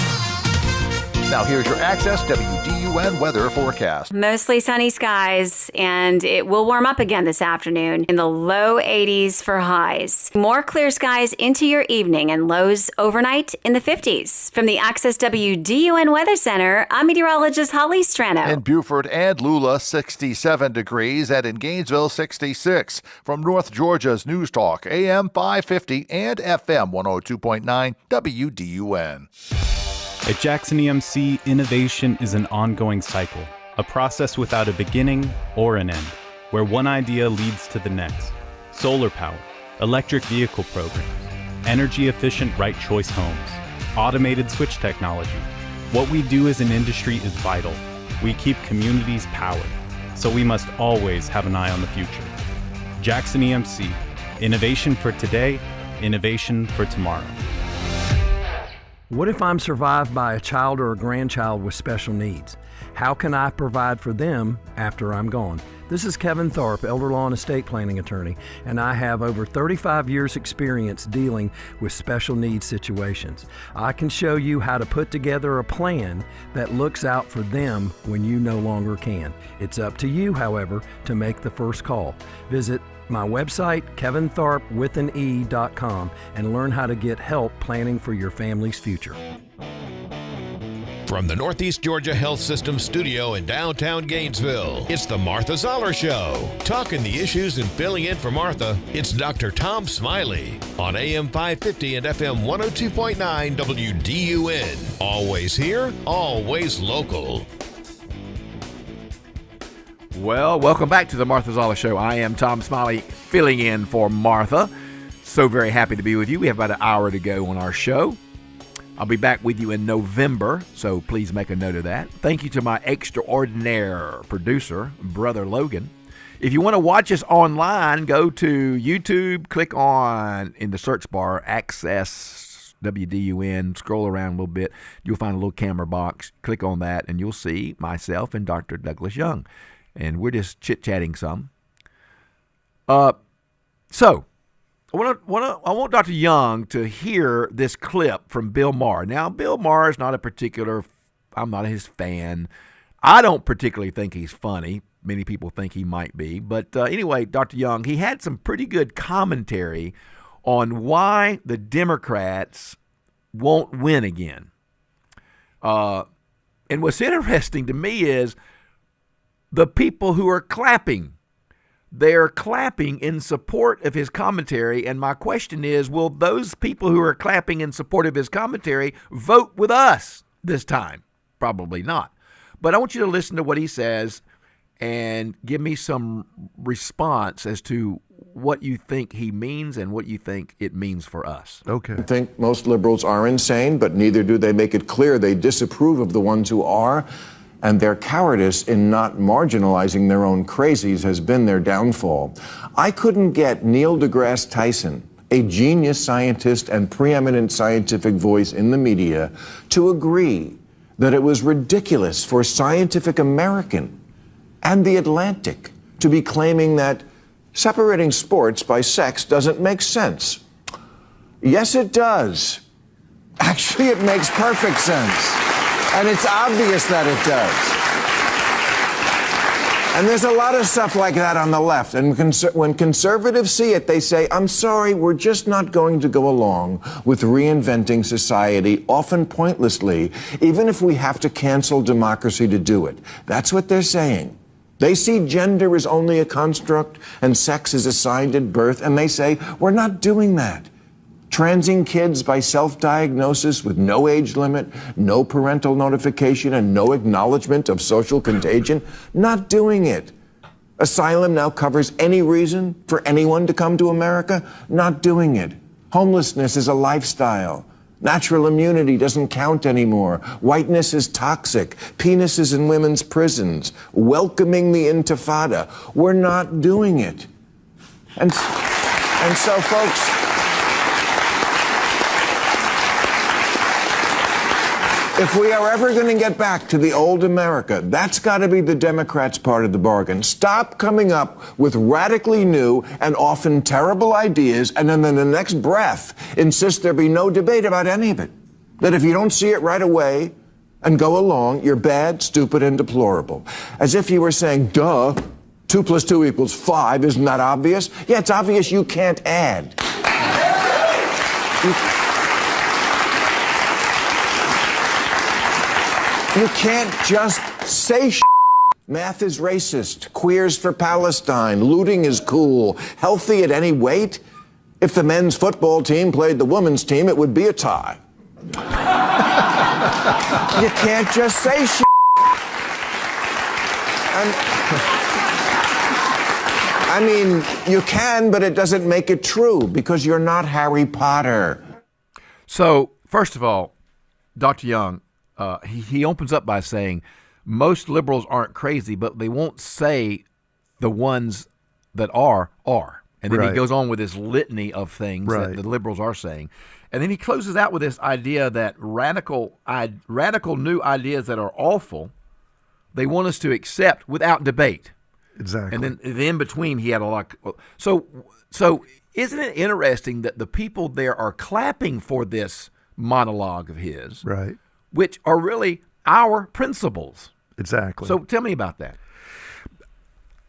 Now here's your Access WDUN weather forecast. Mostly sunny skies, and it will warm up again this afternoon in the low 80s for highs. More clear skies into your evening and lows overnight in the 50s. From the Access WDUN Weather Center, I'm meteorologist Holly Strano. In Beaufort and Lula, 67 degrees, and in Gainesville, 66. From North Georgia's News Talk, AM 550 and FM 102.9 WDUN. At Jackson EMC, innovation is an ongoing cycle, a process without a beginning or an end, where one idea leads to the next. Solar power, electric vehicle programs, energy-efficient right choice homes, automated switch technology. What we do as an industry is vital. We keep communities powered, so we must always have an eye on the future. Jackson EMC, innovation for today, innovation for tomorrow. What if I'm survived by a child or a grandchild with special needs? How can I provide for them after I'm gone? This is Kevin Tharp, elder law and estate planning attorney, and I have over 35 years experience dealing with special needs situations. I can show you how to put together a plan that looks out for them when you no longer can. It's up to you, however, to make the first call. Visit my website, KevinTharp.com, and learn how to get help planning for your family's future. From the Northeast Georgia Health System studio in downtown Gainesville, it's the Martha Zoller Show. Talking the issues and filling in for Martha, it's Dr. Tom Smiley on AM 550 and FM 102.9 WDUN. Always here, always local. Well, welcome back to the Martha Zoller Show. I am Tom Smiley, filling in for Martha. So very happy to be with you. We have about an hour to go on our show. I'll be back with you in November, so please make a note of that. Thank you to my extraordinaire producer, Brother Logan. If you want to watch us online, go to YouTube, click on, in the search bar, Access WDUN, scroll around a little bit. You'll find a little camera box. Click on that, and you'll see myself and Dr. Douglas Young. And we're just chit-chatting some. So, I want Dr. Young to hear this clip from Bill Maher. Now, Bill Maher is not I'm not his fan. I don't particularly think he's funny. Many people think he might be. But anyway, Dr. Young, he had some pretty good commentary on why the Democrats won't win again. And what's interesting to me is the people who are clapping. They're clapping in support of his commentary, and my question is, will those people who are clapping in support of his commentary vote with us this time? Probably not. But I want you to listen to what he says and give me some response as to what you think he means and what you think it means for us. Okay. I think most liberals are insane, but neither do they make it clear they disapprove of the ones who are. And their cowardice in not marginalizing their own crazies has been their downfall. I couldn't get Neil deGrasse Tyson, a genius scientist and preeminent scientific voice in the media, to agree that it was ridiculous for Scientific American and The Atlantic to be claiming that separating sports by sex doesn't make sense. Yes, it does. Actually, it makes perfect sense. And it's obvious that it does. And there's a lot of stuff like that on the left. And when conservatives see it, they say, I'm sorry, we're just not going to go along with reinventing society, often pointlessly, even if we have to cancel democracy to do it. That's what they're saying. They see gender as only a construct and sex is assigned at birth, and they say, we're not doing that. Transing kids by self-diagnosis with no age limit, no parental notification, and no acknowledgement of social contagion, not doing it. Asylum now covers any reason for anyone to come to America, not doing it. Homelessness is a lifestyle. Natural immunity doesn't count anymore. Whiteness is toxic. Penises in women's prisons. Welcoming the Intifada. We're not doing it. And so, folks, if we are ever going to get back to the old America, that's got to be the Democrats' part of the bargain. Stop coming up with radically new and often terrible ideas, and then in the next breath insist there be no debate about any of it. That if you don't see it right away and go along, you're bad, stupid, and deplorable. As if you were saying, duh, 2 + 2 = 5, isn't that obvious? Yeah, it's obvious you can't add. You can't just say shit. Math is racist. Queers for Palestine. Looting is cool. Healthy at any weight. If the men's football team played the women's team, it would be a tie. You can't just say shit. I mean, you can, but it doesn't make it true because you're not Harry Potter. So, first of all, Dr. Young, he opens up by saying most liberals aren't crazy, but they won't say the ones that are. And then he goes on with this litany of things that the liberals are saying. And then he closes out with this idea that radical new ideas that are awful, they want us to accept without debate. Exactly. And then in between, he had a lot. So isn't it interesting that the people there are clapping for this monologue of his, right, which are really our principles? Exactly. So tell me about that.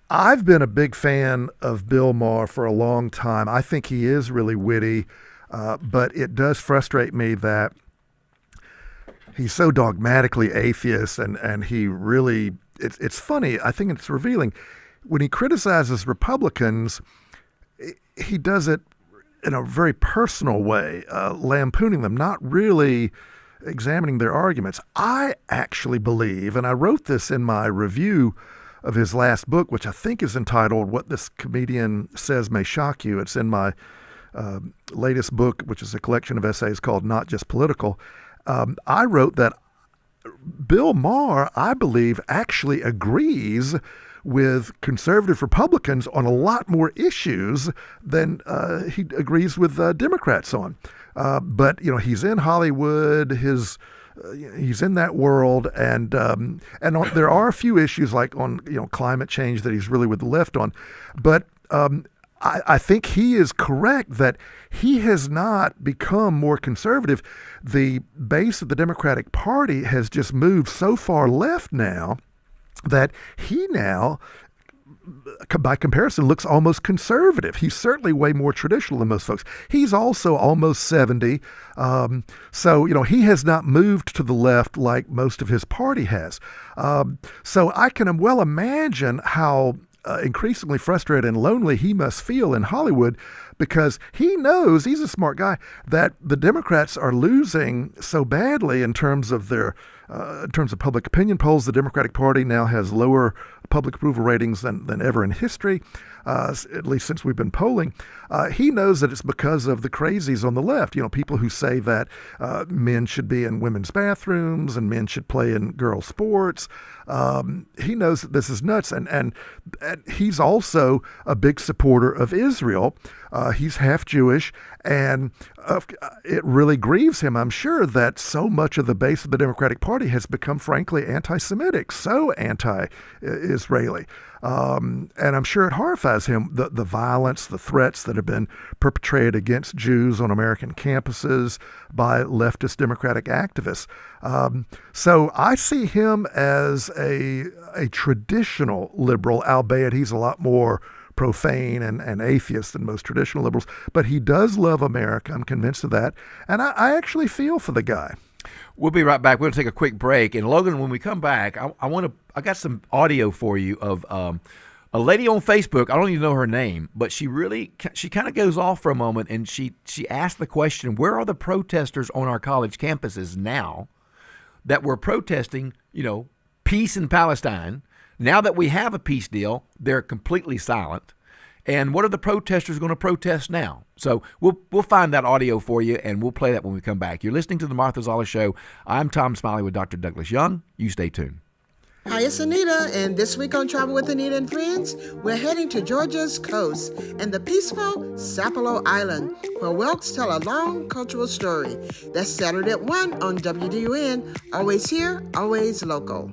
I've been a big fan of Bill Maher for a long time. I think he is really witty, but it does frustrate me that he's so dogmatically atheist, and he really, it's funny, I think it's revealing. When he criticizes Republicans, he does it in a very personal way, lampooning them, not really examining their arguments. I actually believe, and I wrote this in my review of his last book, which I think is entitled What This Comedian Says May Shock You. It's in my latest book, which is a collection of essays called Not Just Political. I wrote that Bill Maher, I believe, actually agrees with conservative Republicans on a lot more issues than he agrees with Democrats on. But, you know, he's in Hollywood, he's in that world, and there are a few issues like on, you know, climate change that he's really with the left on. But I think he is correct that he has not become more conservative. The base of the Democratic Party has just moved so far left now that he now, by comparison, looks almost conservative. He's certainly way more traditional than most folks. He's also almost 70. So, you know, he has not moved to the left like most of his party has. So I can well imagine how increasingly frustrated and lonely he must feel in Hollywood, because he knows, he's a smart guy, that the Democrats are losing so badly in terms of their in terms of public opinion polls. The Democratic Party now has lower public approval ratings than ever in history, at least since we've been polling. He knows that it's because of the crazies on the left, you know, people who say that men should be in women's bathrooms and men should play in girls' sports. He knows that this is nuts, and he's also a big supporter of Israel. He's half Jewish, and it really grieves him, I'm sure, that so much of the base of the Democratic Party has become, frankly, anti-Semitic, so anti-Israeli. And I'm sure it horrifies him, the violence, the threats that have been perpetrated against Jews on American campuses by leftist Democratic activists. So I see him as a traditional liberal, albeit he's a lot more profane and atheist than most traditional liberals. But he does love America. I'm convinced of that. And I actually feel for the guy. We'll be right back. We're going to take a quick break. And Logan, when we come back, I got some audio for you of a lady on Facebook. I don't even know her name, but she kind of goes off for a moment, and she asked the question, where are the protesters on our college campuses now that were protesting, peace in Palestine? Now that we have a peace deal, they're completely silent. And what are the protesters going to protest now? So we'll find that audio for you, and we'll play that when we come back. You're listening to The Martha Zoller Show. I'm Tom Smiley with Dr. Douglas Young. You stay tuned. Hi, it's Anita, and this week on Travel with Anita and Friends, we're heading to Georgia's coast and the peaceful Sapelo Island, where whelks tell a long cultural story. That's Saturday at 1 on WDUN. Always here, always local.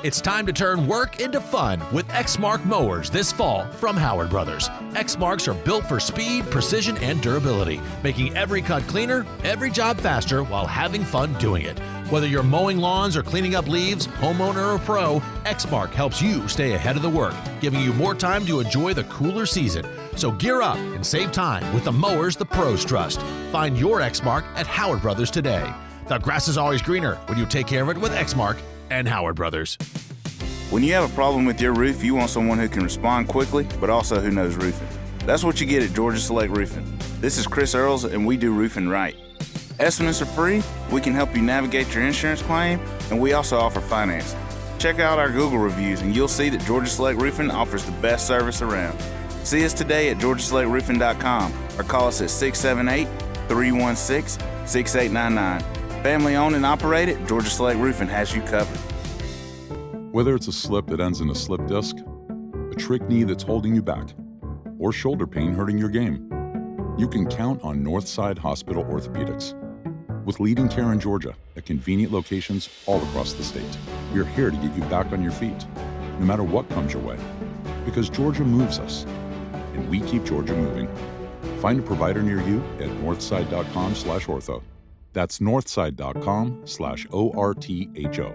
It's time to turn work into fun with Exmark mowers this fall from Howard Brothers. Exmarks are built for speed, precision, and durability, making every cut cleaner, every job faster while having fun doing it. Whether you're mowing lawns or cleaning up leaves, homeowner or pro, Exmark helps you stay ahead of the work, giving you more time to enjoy the cooler season. So gear up and save time with the mowers the pros trust. Find your Exmark at Howard Brothers today. The grass is always greener when you take care of it with Exmark and Howard Brothers. When you have a problem with your roof, you want someone who can respond quickly, but also who knows roofing. That's what you get at Georgia Select Roofing. This is Chris Earls, and we do roofing right. Estimates are free, we can help you navigate your insurance claim, and we also offer financing. Check out our Google reviews, and you'll see that Georgia Select Roofing offers the best service around. See us today at georgiaselectroofing.com or call us at 678-316-6899. Family owned and operated, Georgia Select Roofing has you covered. Whether it's a slip that ends in a slip disc, a trick knee that's holding you back, or shoulder pain hurting your game, you can count on Northside Hospital Orthopedics. With leading care in Georgia at convenient locations all across the state, we're here to get you back on your feet, no matter what comes your way. Because Georgia moves us, and we keep Georgia moving. Find a provider near you at northside.com/ortho. That's northside.com/ORTHO.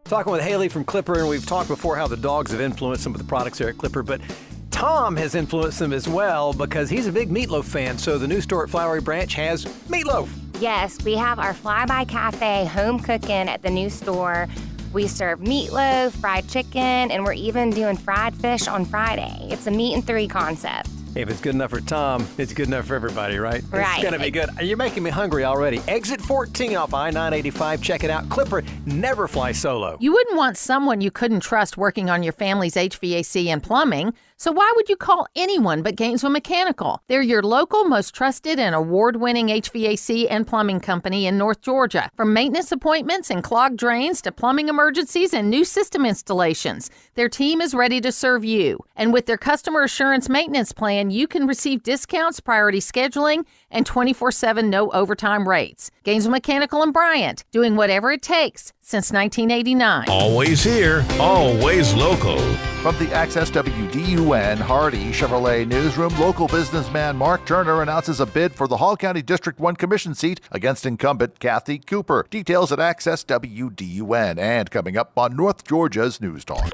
Talking with Haley from Clipper, and we've talked before how the dogs have influenced some of the products there at Clipper, but Tom has influenced them as well because he's a big meatloaf fan. So the new store at Flowery Branch has meatloaf. Yes, we have our Flyby Cafe home cooking at the new store. We serve meatloaf, fried chicken, and we're even doing fried fish on Friday. It's a meat and three concept. If it's good enough for Tom, it's good enough for everybody, right? Right. It's going to be good. You're making me hungry already. Exit 14 off I-985. Check it out. Clipper never flies solo. You wouldn't want someone you couldn't trust working on your family's HVAC and plumbing. So why would you call anyone but Gainesville Mechanical? They're your local, most trusted and award-winning HVAC and plumbing company in North Georgia. From maintenance appointments and clogged drains to plumbing emergencies and new system installations, their team is ready to serve you. And with their customer assurance maintenance plan, you can receive discounts, priority scheduling, and 24/7 no overtime rates. Gainesville Mechanical and Bryant, doing whatever it takes since 1989. Always here, always local. From the Access WDUN Hardy Chevrolet Newsroom, local businessman Mark Turner announces a bid for the Hall County District 1 Commission seat against incumbent Kathy Cooper. Details at Access WDUN. And coming up on North Georgia's News Talk.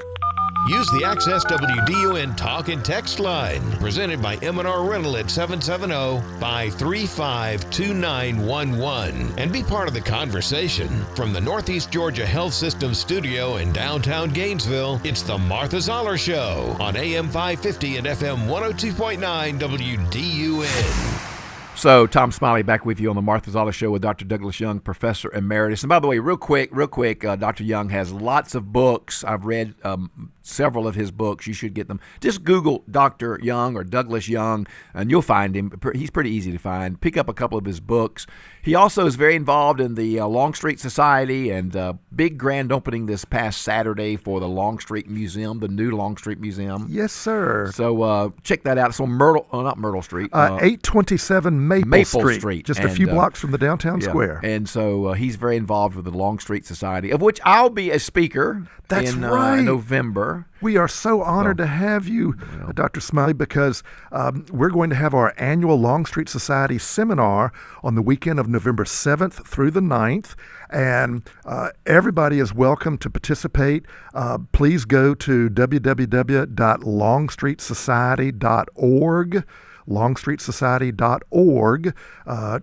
Use the Access WDUN Talk and Text line, presented by M&R Rental at 770-535-2911, and be part of the conversation. From the Northeast Georgia Health System studio in downtown Gainesville, it's the Martha Zoller Show on AM 550 and FM 102.9 WDUN. So, Tom Smiley back with you on the Martha Zoller Show with Dr. Douglas Young, Professor Emeritus. And by the way, real quick, Dr. Young has lots of books. I've read several of his books. You should get them. Just Google Dr. Young or Douglas Young, and you'll find him. He's pretty easy to find. Pick up a couple of his books. He also is very involved in the Longstreet Society, and big grand opening this past Saturday for the Longstreet Museum, the new Longstreet Museum. Yes, sir. So check that out. It's on not Myrtle Street. 827 Maple Street. Just a few blocks from the downtown square. And so he's very involved with the Longstreet Society, of which I'll be a speaker in November. sir. We are so honored to have you, Dr. Smiley, because we're going to have our annual Longstreet Society seminar on the weekend of November 7th through the 9th, and everybody is welcome to participate. Please go to www.longstreetsociety.org, longstreetsociety.org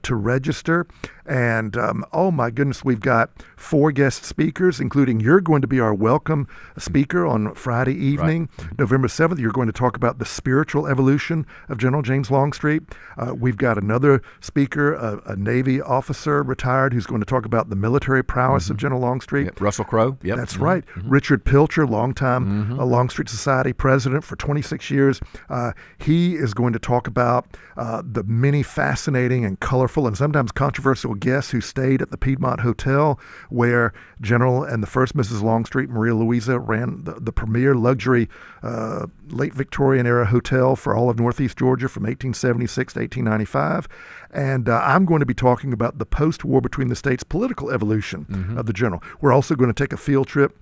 to register. And oh my goodness, we've got 4 guest speakers, including you're going to be our welcome speaker on Friday evening, right. November 7th. You're going to talk about the spiritual evolution of General James Longstreet. We've got another speaker, a Navy officer, retired, who's going to talk about the military prowess of General Longstreet. Yep. Russell Crowe. Yep. That's right. Richard Pilcher, longtime Longstreet Society president for 26 years. He is going to talk about the many fascinating and colorful and sometimes controversial guests who stayed at the Piedmont Hotel, where General and the first Mrs. Longstreet, Maria Louisa, ran the premier luxury late Victorian era hotel for all of Northeast Georgia from 1876 to 1895. And I'm going to be talking about the post-war between the states political evolution of the General. We're also going to take a field trip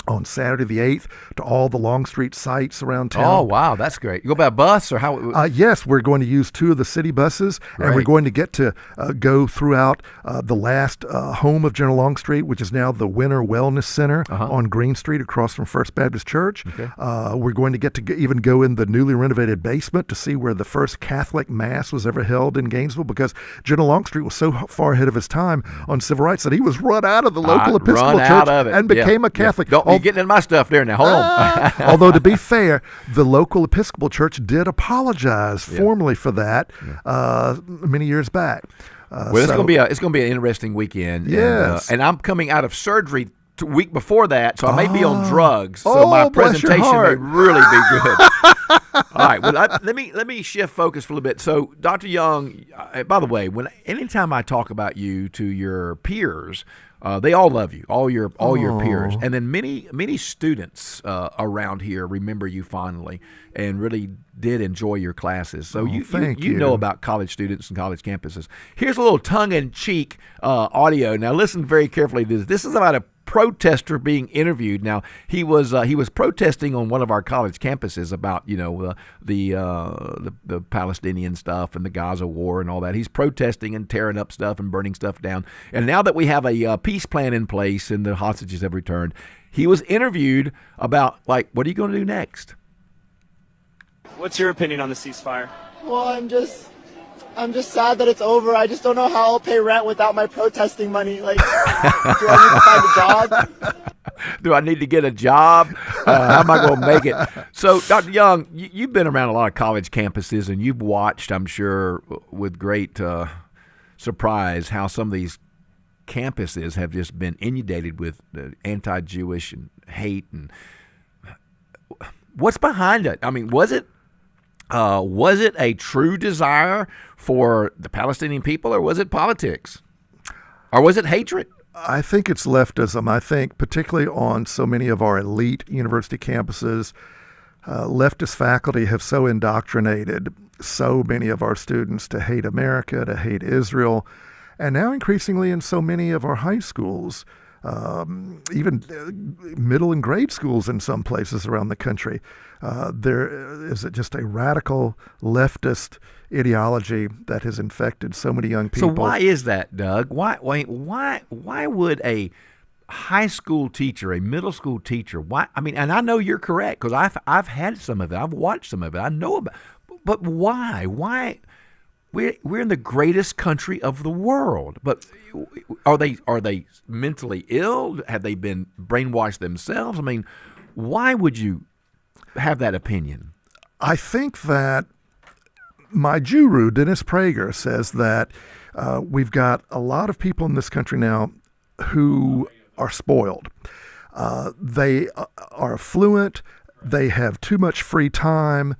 on Saturday the 8th to all the Longstreet sites around town. Oh, wow, that's great. You go by bus or how? Yes, we're going to use 2 of the city buses, and we're going to get to go throughout the last home of General Longstreet, which is now the Winter Wellness Center on Green Street across from First Baptist Church. Okay. We're going to get to even go in the newly renovated basement to see where the first Catholic Mass was ever held in Gainesville, because General Longstreet was so far ahead of his time on civil rights that he was run out of the local Episcopal Church and became a Catholic. You're getting in my stuff there now. Hold on. Although, to be fair, the local Episcopal Church did apologize formally for that many years back. Well, it's going to be an interesting weekend. Yes. And I'm coming out of surgery the week before that, so I may be on drugs. So my presentation may really be good. All right. Well, let me shift focus for a little bit. So, Dr. Young, by the way, anytime I talk about you to your peers, they all love you, all your peers, and then many students around here remember you fondly and really did enjoy your classes. So you know about college students and college campuses. Here's a little tongue-in-cheek audio. Now listen very carefully to this. This is about a protester being interviewed. Now he was protesting on one of our college campuses about the Palestinian stuff and the Gaza war and all that. He's protesting and tearing up stuff and burning stuff down. And now that we have a peace plan in place and the hostages have returned, he was interviewed about what are you going to do next? What's your opinion on the ceasefire? Well, I'm just sad that it's over. I just don't know how I'll pay rent without my protesting money. Do I need to find a job? Do I need to get a job? How am I going to make it? So, Dr. Young, you've been around a lot of college campuses, and you've watched, I'm sure, with great surprise, how some of these campuses have just been inundated with anti-Jewish and hate. And what's behind it? I mean, was it a true desire for the Palestinian people, or was it politics? Or was it hatred? I think it's leftism. I think particularly on so many of our elite university campuses, leftist faculty have so indoctrinated so many of our students to hate America, to hate Israel, and now increasingly in so many of our high schools, even middle and grade schools in some places around the country. There is just a radical leftist ideology that has infected so many young people. So why is that, Doug? Why would a high school teacher, a middle school teacher, and I know you're correct because I've had some of it. I've watched some of it. I know about it. But why? Why? We're in the greatest country of the world, but are they mentally ill? Have they been brainwashed themselves? I mean, why would you have that opinion? I think that my guru, Dennis Prager, says that we've got a lot of people in this country now who are spoiled. They are affluent. They have too much free time.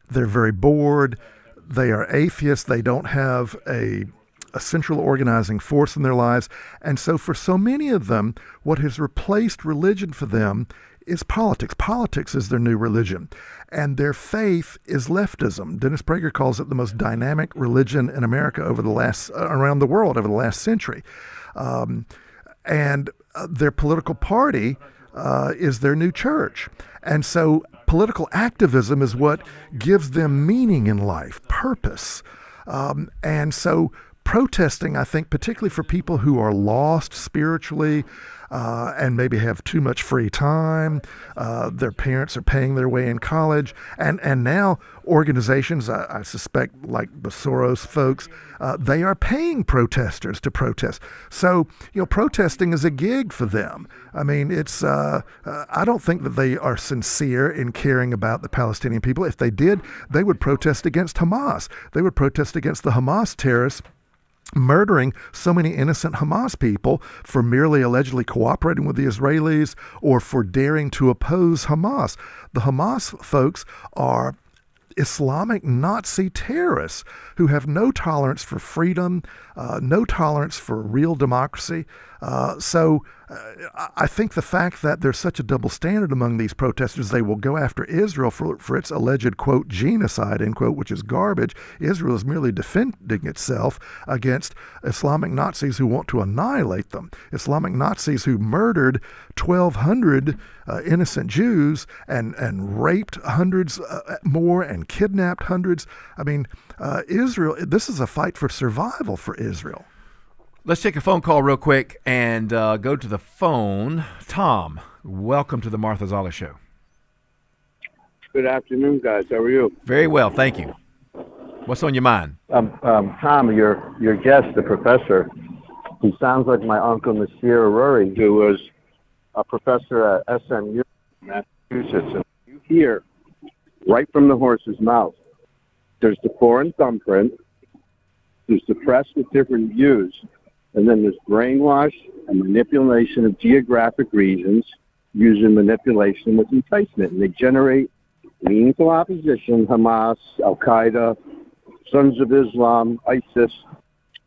They're very bored. They are atheists. They don't have a central organizing force in their lives. And so for so many of them, what has replaced religion for them is politics. Politics is their new religion. And their faith is leftism. Dennis Prager calls it the most dynamic religion in America around the world over the last century. And their political party is their new church. And so political activism is what gives them meaning in life, purpose. And so protesting, I think, particularly for people who are lost spiritually and maybe have too much free time, their parents are paying their way in college, and now organizations, I suspect, like the Soros folks, they are paying protesters to protest. So, protesting is a gig for them. I mean, it's I don't think that they are sincere in caring about the Palestinian people. If they did, they would protest against Hamas. They would protest against the Hamas terrorists murdering so many innocent Hamas people for merely allegedly cooperating with the Israelis or for daring to oppose Hamas. The Hamas folks are Islamic Nazi terrorists who have no tolerance for freedom, no tolerance for real democracy. So I think the fact that there's such a double standard among these protesters, they will go after Israel for its alleged, quote, genocide, end quote, which is garbage. Israel is merely defending itself against Islamic Nazis who want to annihilate them. Islamic Nazis who murdered 1,200 innocent Jews and raped hundreds more and kidnapped hundreds. I mean, Israel, this is a fight for survival for Israel. Let's take a phone call real quick and go to the phone. Tom, welcome to the Martha Zoller Show. Good afternoon, guys. How are you? Very well, thank you. What's on your mind? Tom, your guest, the professor, he sounds like my uncle Nasir Aruri, who was a professor at SMU, Massachusetts. And you hear right from the horse's mouth, there's the foreign thumbprint, there's the press with different views, and then there's brainwash and manipulation of geographic regions using manipulation with enticement. And they generate meaningful opposition, Hamas, Al-Qaeda, Sons of Islam, ISIS.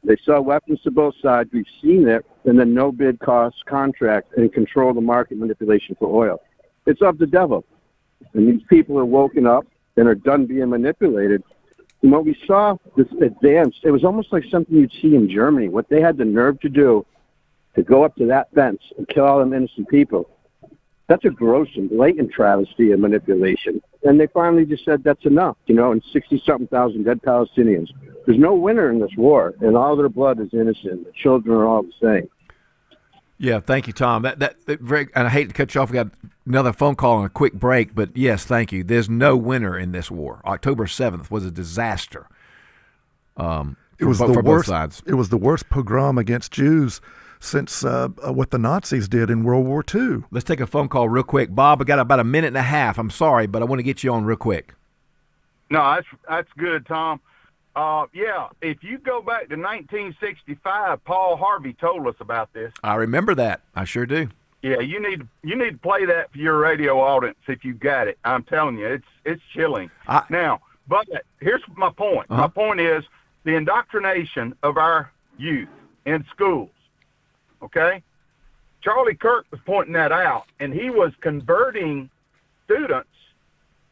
They sell weapons to both sides. We've seen it. And then no bid costs contract and control the market manipulation for oil. It's of the devil. And these people are woken up and are done being manipulated. And what we saw, this advance, it was almost like something you'd see in Germany. What they had the nerve to do, to go up to that fence and kill all them innocent people, that's a gross and blatant travesty of manipulation. And they finally just said that's enough, and 60-something thousand dead Palestinians. There's no winner in this war, and all their blood is innocent. The children are all the same. Yeah, thank you, Tom. That very, and I hate to cut you off. We got another phone call and a quick break, but yes, thank you. There's no winner in this war. October 7th was a disaster. It was for both sides. It was the worst pogrom against Jews since what the Nazis did in World War II. Let's take a phone call real quick. Bob, I got about a minute and a half. I'm sorry, but I want to get you on real quick. No, that's good, Tom. Yeah, if you go back to 1965, Paul Harvey told us about this. I remember that. I sure do. Yeah, you need to play that for your radio audience if you got it. I'm telling you, it's chilling. Now, but here's my point. Uh-huh. My point is the indoctrination of our youth in schools. Okay, Charlie Kirk was pointing that out, and he was converting students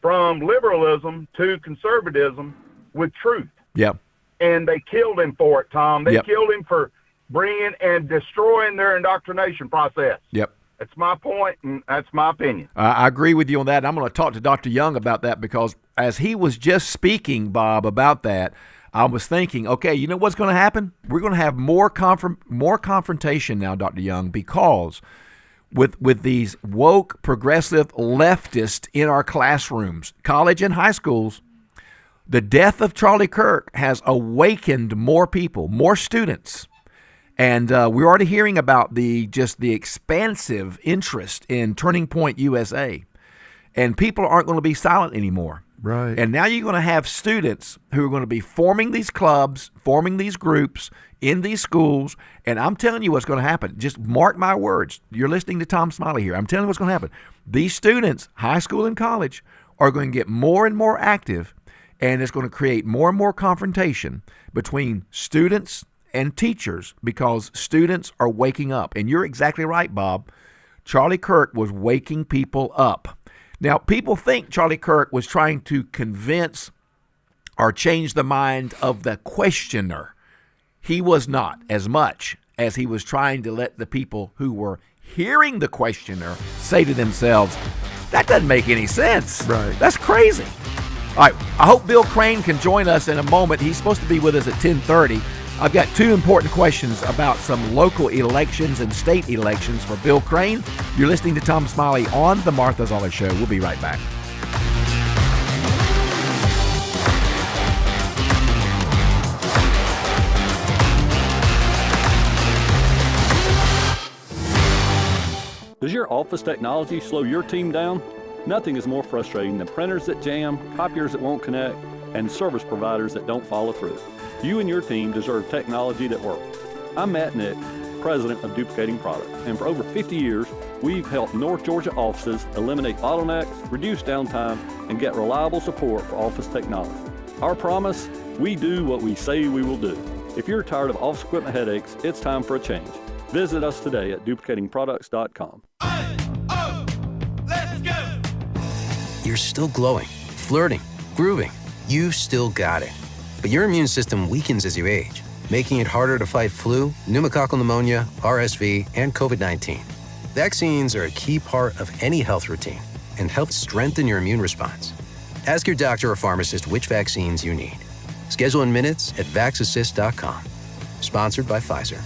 from liberalism to conservatism with truth. Yep. And they killed him for it, Tom. They Yep. killed him for bringing and destroying their indoctrination process. Yep. That's my point, and that's my opinion. I agree with you on that. I'm going to talk to Dr. Young about that because as he was just speaking, Bob, about that, I was thinking, okay, you know what's going to happen? We're going to have more confrontation now, Dr. Young, because with these woke, progressive leftists in our classrooms, college and high schools, the death of Charlie Kirk has awakened more people, more students. And we're already hearing about the expansive interest in Turning Point USA. And people aren't going to be silent anymore. Right. And now you're going to have students who are going to be forming these clubs, forming these groups in these schools. And I'm telling you what's going to happen. Just mark my words. You're listening to Tom Smiley here. I'm telling you what's going to happen. These students, high school and college, are going to get more and more active. And it's going to create more and more confrontation between students and teachers because students are waking up. And you're exactly right, Bob. Charlie Kirk was waking people up. Now, people think Charlie Kirk was trying to convince or change the mind of the questioner. He was not as much as he was trying to let the people who were hearing the questioner say to themselves, that doesn't make any sense. Right. That's crazy. All right, I hope Bill Crane can join us in a moment. He's supposed to be with us at 10:30. I've got two important questions about some local elections and state elections for Bill Crane. You're listening to Tom Smiley on The Martha Zoller Show. We'll be right back. Does your office technology slow your team down? Nothing is more frustrating than printers that jam, copiers that won't connect, and service providers that don't follow through. You and your team deserve technology that works. I'm Matt Nick, president of Duplicating Products, and for over 50 years, we've helped North Georgia offices eliminate bottlenecks, reduce downtime, and get reliable support for office technology. Our promise, we do what we say we will do. If you're tired of office equipment headaches, it's time for a change. Visit us today at duplicatingproducts.com. You're still glowing, flirting, grooving. You still got it. But your immune system weakens as you age, making it harder to fight flu, pneumococcal pneumonia, RSV, and COVID-19. Vaccines are a key part of any health routine and help strengthen your immune response. Ask your doctor or pharmacist which vaccines you need. Schedule in minutes at vaxassist.com. Sponsored by Pfizer.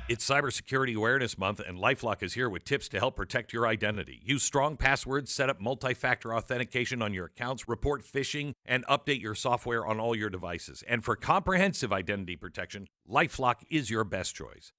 It's Cybersecurity Awareness Month, and LifeLock is here with tips to help protect your identity. Use strong passwords, set up multi-factor authentication on your accounts, report phishing, and update your software on all your devices. And for comprehensive identity protection, LifeLock is your best choice.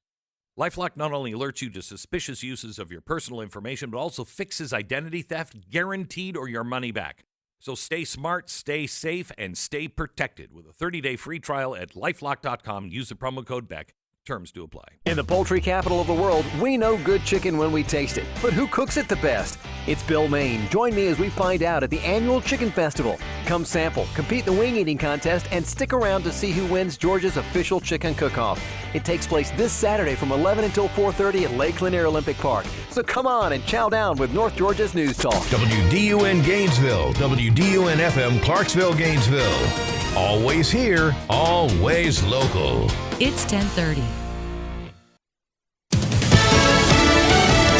LifeLock not only alerts you to suspicious uses of your personal information, but also fixes identity theft, guaranteed, or your money back. So stay smart, stay safe, and stay protected with a 30-day free trial at LifeLock.com. Use the promo code BECK. Terms do apply. In the poultry capital of the world, we know good chicken when we taste it. But who cooks it the best? It's Bill Maine. Join me as we find out at the annual Chicken Festival. Come sample, compete in the wing eating contest, and stick around to see who wins Georgia's official chicken cook-off. It takes place this Saturday from 11 until 4:30 at Lake Lanier Olympic Park. So come on and chow down with North Georgia's News Talk. WDUN Gainesville, WDUN FM Clarksville, Gainesville. Always here, always local. It's 10:30.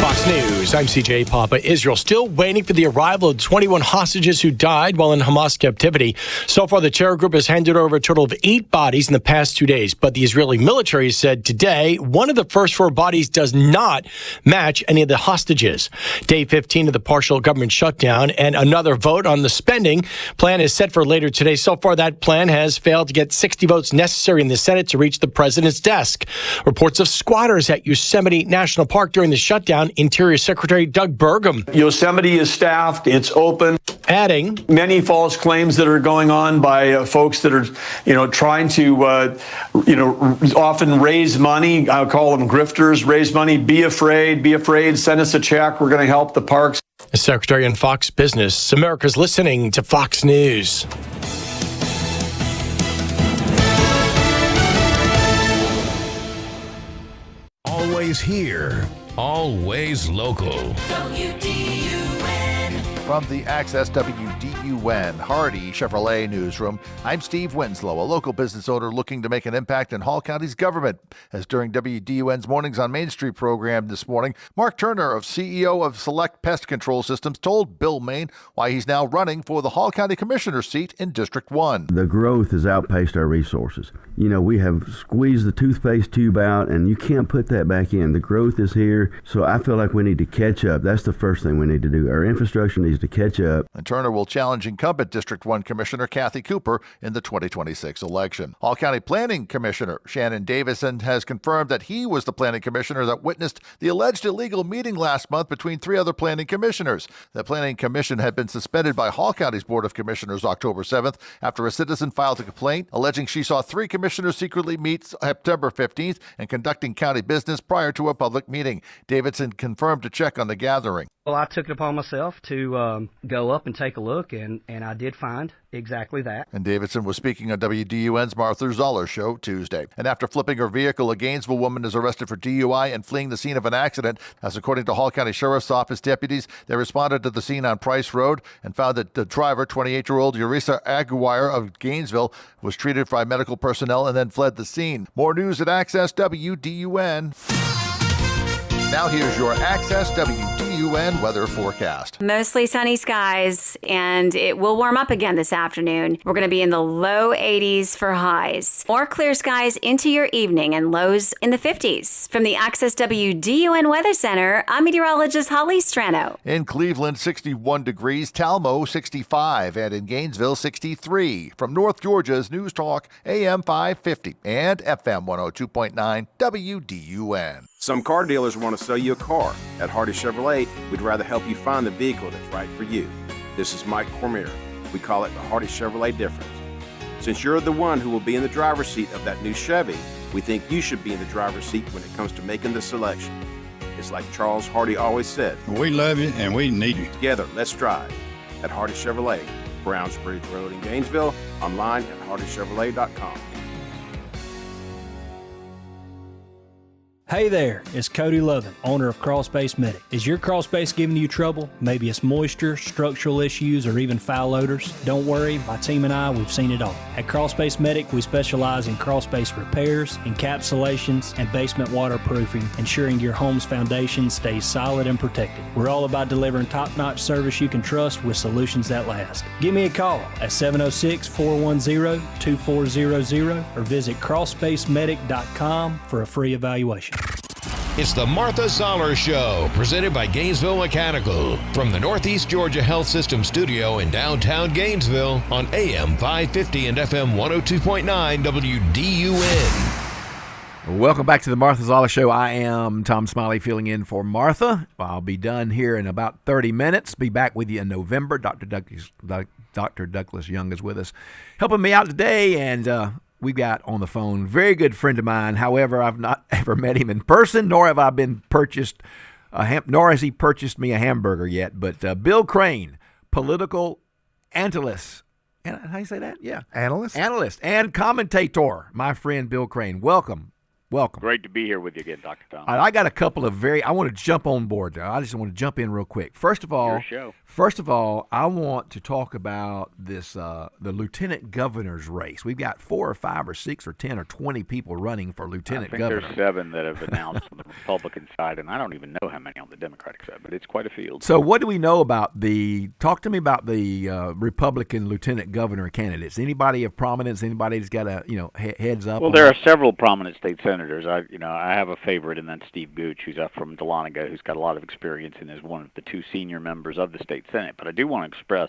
Fox News, I'm CJ Papa. Israel still waiting for the arrival of 21 hostages who died while in Hamas captivity. So far, the terror group has handed over a total of 8 bodies in the past 2 days. But the Israeli military said today one of the first 4 bodies does not match any of the hostages. Day 15 of the partial government shutdown and another vote on the spending plan is set for later today. So far, that plan has failed to get 60 votes necessary in the Senate to reach the president's desk. Reports of squatters at Yosemite National Park during the shutdown. Interior Secretary Doug Burgum. Yosemite is staffed. It's open. Adding many false claims that are going on by folks that are, trying to, often raise money. I'll call them grifters, raise money. Be afraid. Send us a check. We're going to help the parks. The Secretary on Fox Business. America's listening to Fox News. Always here, always local. From the Access WDUN Hardy Chevrolet Newsroom, I'm Steve Winslow, a local business owner looking to make an impact in Hall County's government. As during WDUN's Mornings on Main Street program this morning, Mark Turner, CEO of Select Pest Control Systems, told Bill Maine why he's now running for the Hall County Commissioner seat in District 1. The growth has outpaced our resources. We have squeezed the toothpaste tube out, and you can't put that back in. The growth is here, so I feel like we need to catch up. That's the first thing we need to do. Our infrastructure needs to catch up. And Turner will challenge incumbent District 1 Commissioner Kathy Cooper in the 2026 election. Hall County Planning Commissioner Shannon Davison has confirmed that he was the planning commissioner that witnessed the alleged illegal meeting last month between 3 other planning commissioners. The planning commission had been suspended by Hall County's Board of Commissioners October 7th after a citizen filed a complaint alleging she saw 3 commissioners secretly meet September 15th and conducting county business prior to a public meeting. Davidson confirmed to check on the gathering. Well, I took it upon myself to go up and take a look, and I did find exactly that. And Davidson was speaking on WDUN's Martha Zoller Show Tuesday. And after flipping her vehicle, a Gainesville woman is arrested for DUI and fleeing the scene of an accident. As according to Hall County Sheriff's Office deputies, they responded to the scene on Price Road and found that the driver, 28-year-old Urisa Aguirre of Gainesville, was treated by medical personnel and then fled the scene. More news at Access WDUN. Now here's your Access WDUN weather forecast. Mostly sunny skies, and it will warm up again this afternoon. We're going to be in the low 80s for highs. More clear skies into your evening and lows in the 50s. From the Access WDUN Weather Center, I'm meteorologist Holly Strano. In Cleveland, 61 degrees, Talmo, 65, and in Gainesville, 63. From North Georgia's News Talk, AM 550 and FM 102.9 WDUN. Some car dealers want to sell you a car. At Hardy Chevrolet, we'd rather help you find the vehicle that's right for you. This is Mike Cormier. We call it the Hardy Chevrolet difference. Since you're the one who will be in the driver's seat of that new Chevy, we think you should be in the driver's seat when it comes to making the selection. It's like Charles Hardy always said. We love you and we need you. Together, let's drive. At Hardy Chevrolet, Browns Bridge Road in Gainesville, online at hardychevrolet.com. Hey there, it's Cody Lovin, owner of Crawl Space Medic. Is your crawl space giving you trouble? Maybe it's moisture, structural issues, or even foul odors? Don't worry, my team and I, we've seen it all. At Crawl Space Medic, we specialize in crawl space repairs, encapsulations, and basement waterproofing, ensuring your home's foundation stays solid and protected. We're all about delivering top-notch service you can trust with solutions that last. Give me a call at 706-410-2400 or visit crawlspacemedic.com for a free evaluation. It's the Martha Zoller Show, presented by Gainesville Mechanical, from the Northeast Georgia Health System studio in downtown Gainesville on AM 550 and FM 102.9 WDUN. Welcome back to the Martha Zoller Show. I am Tom Smiley filling in for Martha. I'll be done here in about 30 minutes. Be back with you in November. Dr. Douglas Young is with us, helping me out today, and we've got on the phone a very good friend of mine. However, I've not ever met him in person, nor have I been nor has he purchased me a hamburger yet. But Bill Crane, political analyst. How do you say that? Yeah. Analyst and commentator, my friend Bill Crane. Welcome. Great to be here with you again, Dr. Tom. I got a couple of I want to jump on board there. I just want to jump in real quick. First of all, I want to talk about this the lieutenant governor's race. We've got 4 or 5 or 6 or 10 or 20 people running for lieutenant governor. There's 7 that have announced on the Republican side, and I don't even know how many on the Democratic side, but it's quite a field. So what do we know about talk to me about the Republican lieutenant governor candidates. Anybody of prominence, anybody that's got a heads up? Well, there are several prominent state senators. I have a favorite, and that's Steve Gooch, who's up from Dahlonega, who's got a lot of experience and is one of the 2 senior members of the state Senate. But I do want to express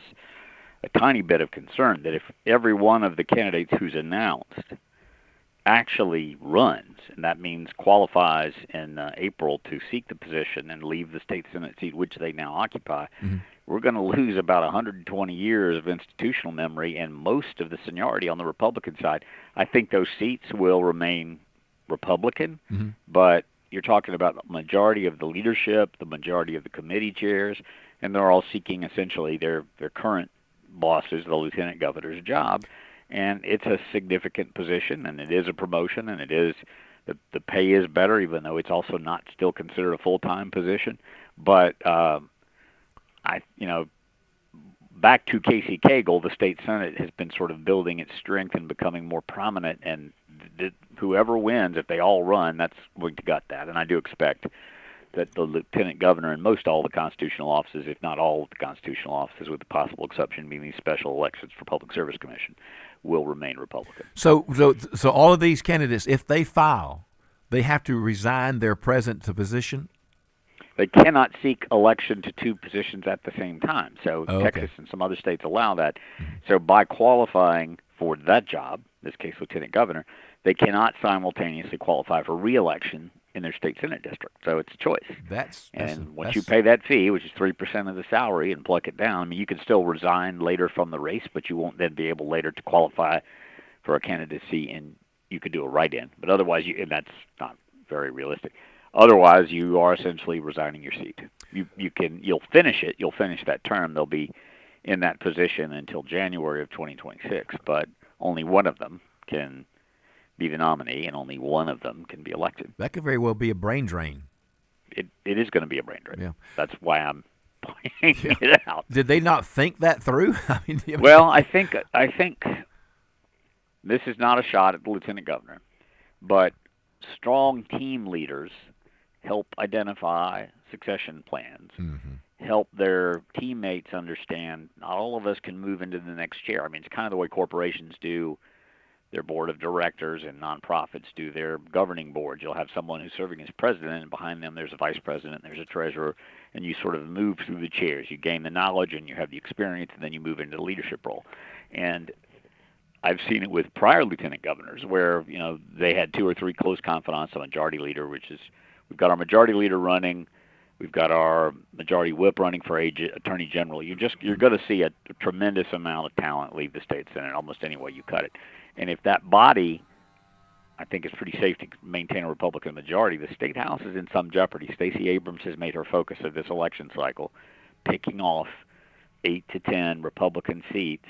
a tiny bit of concern that if every one of the candidates who's announced actually runs, and that means qualifies in April to seek the position and leave the state Senate seat, which they now occupy, we're going to lose about 120 years of institutional memory and most of the seniority on the Republican side. I think those seats will remain Republican, but you're talking about the majority of the leadership, the majority of the committee chairs, and they're all seeking essentially their current bosses, the lieutenant governor's job. And it's a significant position, and it is a promotion, and it is the pay is better, even though it's also not still considered a full-time position. But back to Casey Cagle, the state Senate has been sort of building its strength and becoming more prominent, and whoever wins, if they all run, that's going to gut that. And I do expect that the lieutenant governor and most all the constitutional offices, if not all of the constitutional offices, with the possible exception being these special elections for Public Service Commission, will remain Republican. So all of these candidates, if they file, they have to resign their present position? They cannot seek election to 2 positions at the same time. So Texas and some other states allow that. So by qualifying for that job, in this case lieutenant governor, they cannot simultaneously qualify for re-election in their state Senate district. So it's a choice. Once you pay that fee, which is 3% of the salary, and pluck it down, I mean, you can still resign later from the race, but you won't then be able later to qualify for a candidacy, and you could do a write-in. But otherwise, and that's not very realistic. Otherwise, you are essentially resigning your seat. You'll finish it. You'll finish that term. They'll be in that position until January of 2026, but only one of them can be the nominee, and only one of them can be elected. That could very well be a brain drain. It is going to be a brain drain. Yeah. That's why I'm pointing it out. Did they not think that through? Well, I think this is not a shot at the lieutenant governor, but strong team leaders help identify succession plans, help their teammates understand not all of us can move into the next chair. I mean, it's kind of the way corporations do their board of directors and nonprofits do their governing boards. You'll have someone who's serving as president, and behind them there's a vice president, there's a treasurer, and you sort of move through the chairs. You gain the knowledge and you have the experience, and then you move into the leadership role. And I've seen it with prior lieutenant governors where, they had 2 or 3 close confidants, a majority leader, which is, we've got our majority leader running, we've got our majority whip running for attorney general. You're going to see a tremendous amount of talent leave the state senate almost any way you cut it. And if that body, I think it's pretty safe to maintain a Republican majority, the state house is in some jeopardy. Stacey Abrams has made her focus of this election cycle, picking off 8 to 10 Republican seats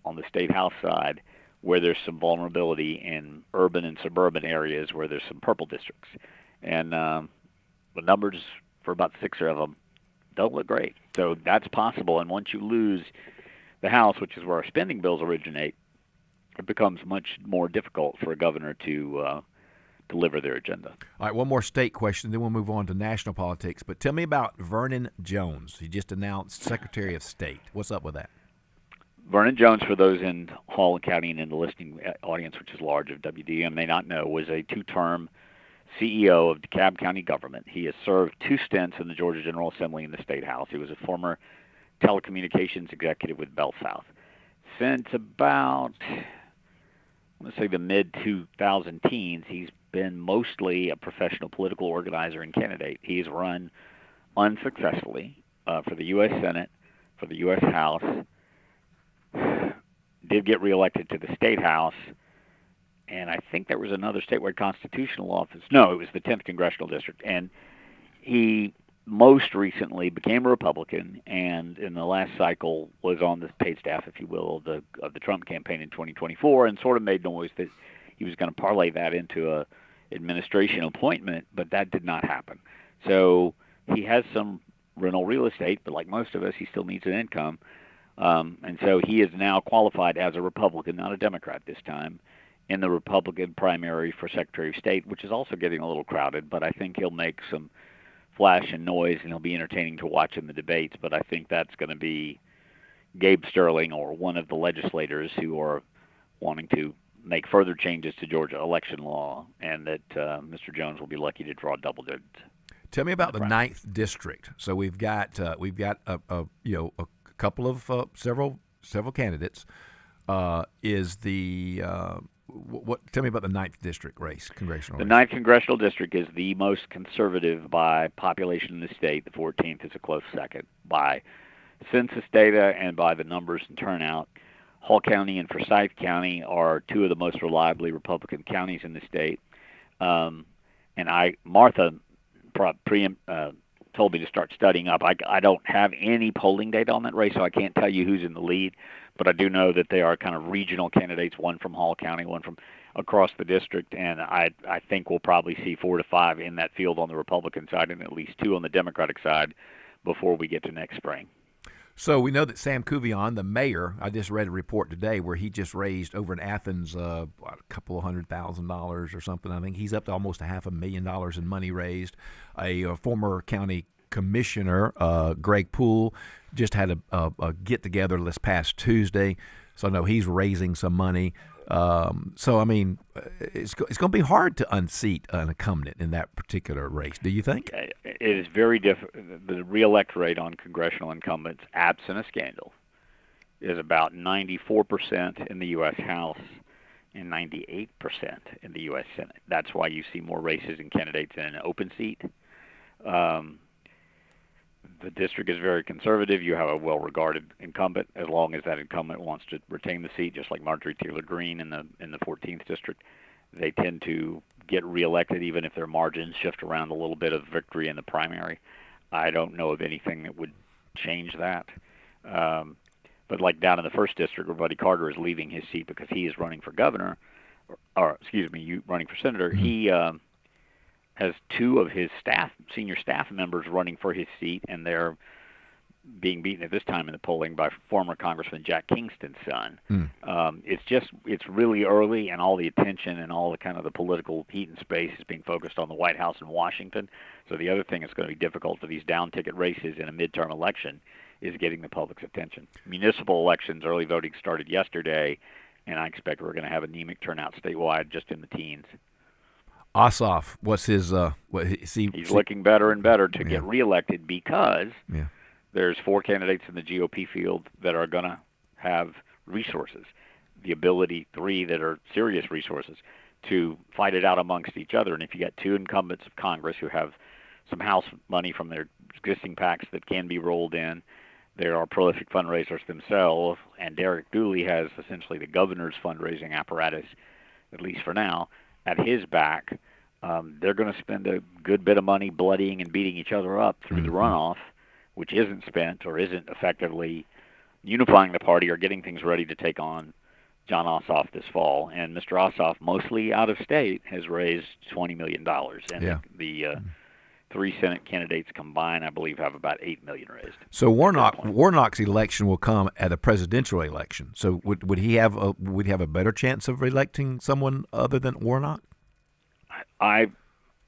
on the state house side where there's some vulnerability in urban and suburban areas where there's some purple districts. And the numbers for about 6 of them don't look great. So that's possible. And once you lose the House, which is where our spending bills originate, it becomes much more difficult for a governor to deliver their agenda. All right, one more state question, then we'll move on to national politics. But tell me about Vernon Jones. He just announced Secretary of State. What's up with that? Vernon Jones, for those in Hall County and in the listening audience, which is large of WDM, may not know, was a 2-term CEO of DeKalb County government. He has served 2 stints in the Georgia General Assembly and the State House. He was a former telecommunications executive with Bell South. Since about, let's say, the mid-2010s, he's been mostly a professional political organizer and candidate. He's run unsuccessfully for the U.S. Senate, for the U.S. House, did get reelected to the State House, and I think there was another statewide constitutional office. No, it was the 10th Congressional District. And he most recently became a Republican, and in the last cycle was on the paid staff, if you will, of the Trump campaign in 2024, and sort of made noise that he was going to parlay that into a administration appointment, but that did not happen. So he has some rental real estate, but like most of us, he still needs an income. And so he is now qualified as a Republican, not a Democrat this time, in the Republican primary for Secretary of State, which is also getting a little crowded, but I think he'll make some flash and noise, and he'll be entertaining to watch in the debates. But I think that's going to be Gabe Sterling or one of the legislators who are wanting to make further changes to Georgia election law, and that Mr. Jones will be lucky to draw double digits. Tell me about the 9th district. So we've got a couple of several candidates. Tell me about the 9th district race, congressional race. The 9th congressional district is the most conservative by population in the state. The 14th is a close second by census data and by the numbers and turnout. Hall County and Forsyth County are 2 of the most reliably Republican counties in the state. Martha told me to start studying up. I don't have any polling data on that race, so I can't tell you who's in the lead. But I do know that they are kind of regional candidates, one from Hall County, one from across the district, and I think we'll probably see 4 to 5 in that field on the Republican side and at least 2 on the Democratic side before we get to next spring. So we know that Sam Kuvion, the mayor, I just read a report today where he just raised over in Athens a couple of $100,000 or something. I think he's up to almost $500,000 in money raised. A former county commissioner, Greg Poole, just had a get-together this past Tuesday. So I know he's raising some money. So, I mean, it's going to be hard to unseat an incumbent in that particular race, do you think? It is very different. The re-elect rate on congressional incumbents, absent a scandal, is about 94% in the U.S. House and 98% in the U.S. Senate. That's why you see more races and candidates in an open seat. The district is very conservative. You have a well-regarded incumbent. As long as that incumbent wants to retain the seat, just like Marjorie Taylor Greene in the 14th district, they tend to get reelected, even if their margins shift around a little bit of victory in the primary. I don't know of anything that would change that. But like down in the 1st district, where Buddy Carter is leaving his seat because he is running for governor, running for senator, he has 2 of his senior staff members running for his seat, and they're being beaten at this time in the polling by former Congressman Jack Kingston's son. It's really early, and all the attention and all the kind of the political heat and space is being focused on the White House in Washington. So the other thing that's going to be difficult for these down-ticket races in a midterm election is getting the public's attention. Municipal elections, early voting started yesterday, and I expect we're going to have anemic turnout statewide, just in the teens. Ossoff, what's his? He's looking better and better to get reelected because there's 4 candidates in the GOP field that are going to have resources, the ability, 3 that are serious resources, to fight it out amongst each other. And if you got 2 incumbents of Congress who have some house money from their existing PACs that can be rolled in, there are prolific fundraisers themselves, and Derek Dooley has essentially the governor's fundraising apparatus, at least for now, at his back. They're going to spend a good bit of money bloodying and beating each other up through the runoff, which isn't spent or isn't effectively unifying the party or getting things ready to take on John Ossoff this fall. And Mr. Ossoff, mostly out of state, has raised $20 million. And the 3 Senate candidates combined, I believe, have about $8 million raised. So Warnock's election will come at a presidential election. So would he have a better chance of electing someone other than Warnock?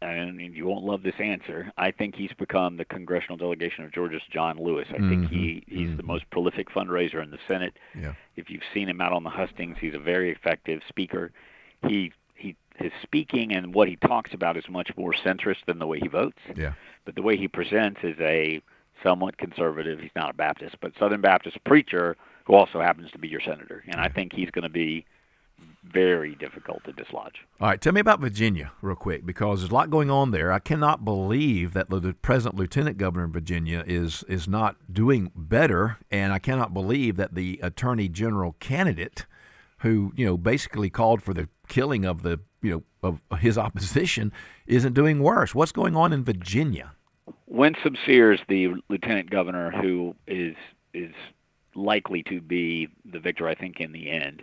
And you won't love this answer, I think he's become the congressional delegation of Georgia's John Lewis. I think he's the most prolific fundraiser in the Senate. Yeah. If you've seen him out on the hustings, he's a very effective speaker. His speaking and what he talks about is much more centrist than the way he votes. Yeah. But the way he presents is a somewhat conservative, he's not a Baptist, but Southern Baptist preacher who also happens to be your senator. And I think he's going to be very difficult to dislodge. All right, tell me about Virginia real quick, because there's a lot going on there. I cannot believe that the present lieutenant governor of Virginia is not doing better, and I cannot believe that the attorney general candidate, who basically called for the killing of of his opposition, isn't doing worse. What's going on in Virginia? Winsome Sears, the lieutenant governor, who is likely to be the victor, I think, in the end.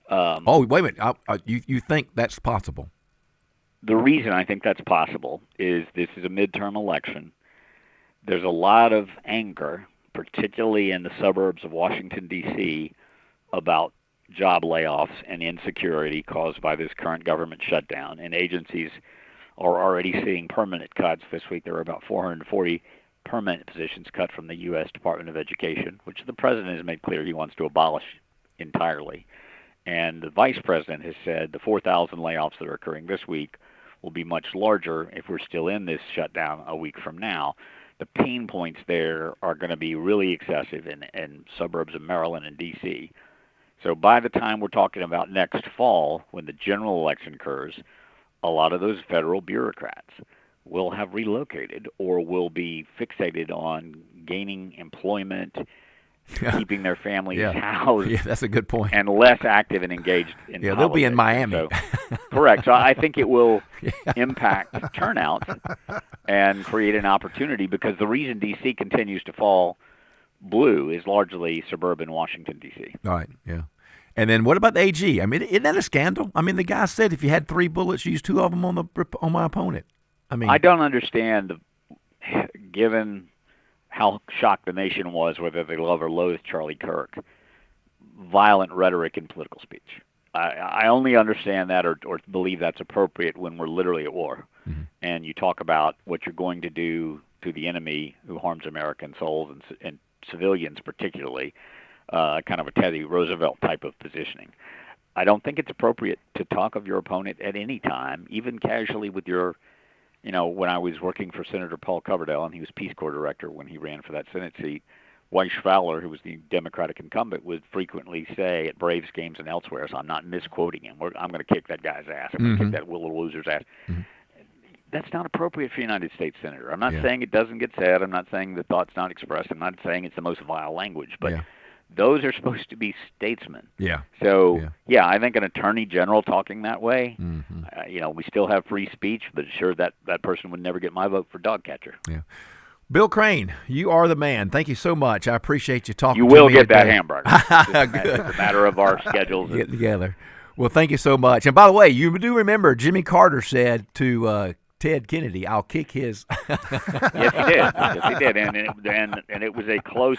Wait a minute. You think that's possible? The reason I think that's possible is this is a midterm election. There's a lot of anger, particularly in the suburbs of Washington, D.C., about job layoffs and insecurity caused by this current government shutdown. And agencies are already seeing permanent cuts. This week there were about 440 permanent positions cut from the U.S. Department of Education, which the president has made clear he wants to abolish entirely. And the vice president has said the 4,000 layoffs that are occurring this week will be much larger if we're still in this shutdown a week from now. The pain points there are going to be really excessive in suburbs of Maryland and D.C. So by the time we're talking about next fall, when the general election occurs, a lot of those federal bureaucrats will have relocated or will be fixated on gaining employment, keeping their families housed. Yeah, that's a good point. And less active and engaged in politics. They'll be in Miami. So, correct. So I think it will impact turnout and create an opportunity, because the reason D.C. continues to fall blue is largely suburban Washington, D.C. All right, yeah. And then what about the AG? I mean, isn't that a scandal? I mean, the guy said if you had 3 bullets, use 2 of them on my opponent. I don't understand, given how shocked the nation was whether they love or loathe Charlie Kirk, violent rhetoric in political speech. I only understand that or believe that's appropriate when we're literally at war. Mm-hmm. And you talk about what you're going to do to the enemy who harms American souls and civilians particularly, kind of a Teddy Roosevelt type of positioning. I don't think it's appropriate to talk of your opponent at any time, even casually with your, when I was working for Senator Paul Coverdell, and he was Peace Corps director when he ran for that Senate seat, Weish Fowler, who was the Democratic incumbent, would frequently say at Braves games and elsewhere, so I'm not misquoting him, I'm going to kick that guy's ass. I'm going to kick that little loser's ass. Mm-hmm. That's not appropriate for a United States Senator. I'm not saying it doesn't get said. I'm not saying the thought's not expressed. I'm not saying it's the most vile language. But Those are supposed to be statesmen. Yeah. So, yeah, I think an attorney general talking that way, Mm-hmm. We still have free speech, but sure, that person would never get my vote for dog catcher. Yeah. Bill Crane, you are the man. Thank you so much. I appreciate you talking You to will me get that today. hamburger. It's a matter of our schedules. Get together. Well, thank you so much. And by the way, you do remember Jimmy Carter said to Ted Kennedy, "I'll kick his." Yes, he did. Yes, he did. And it was a close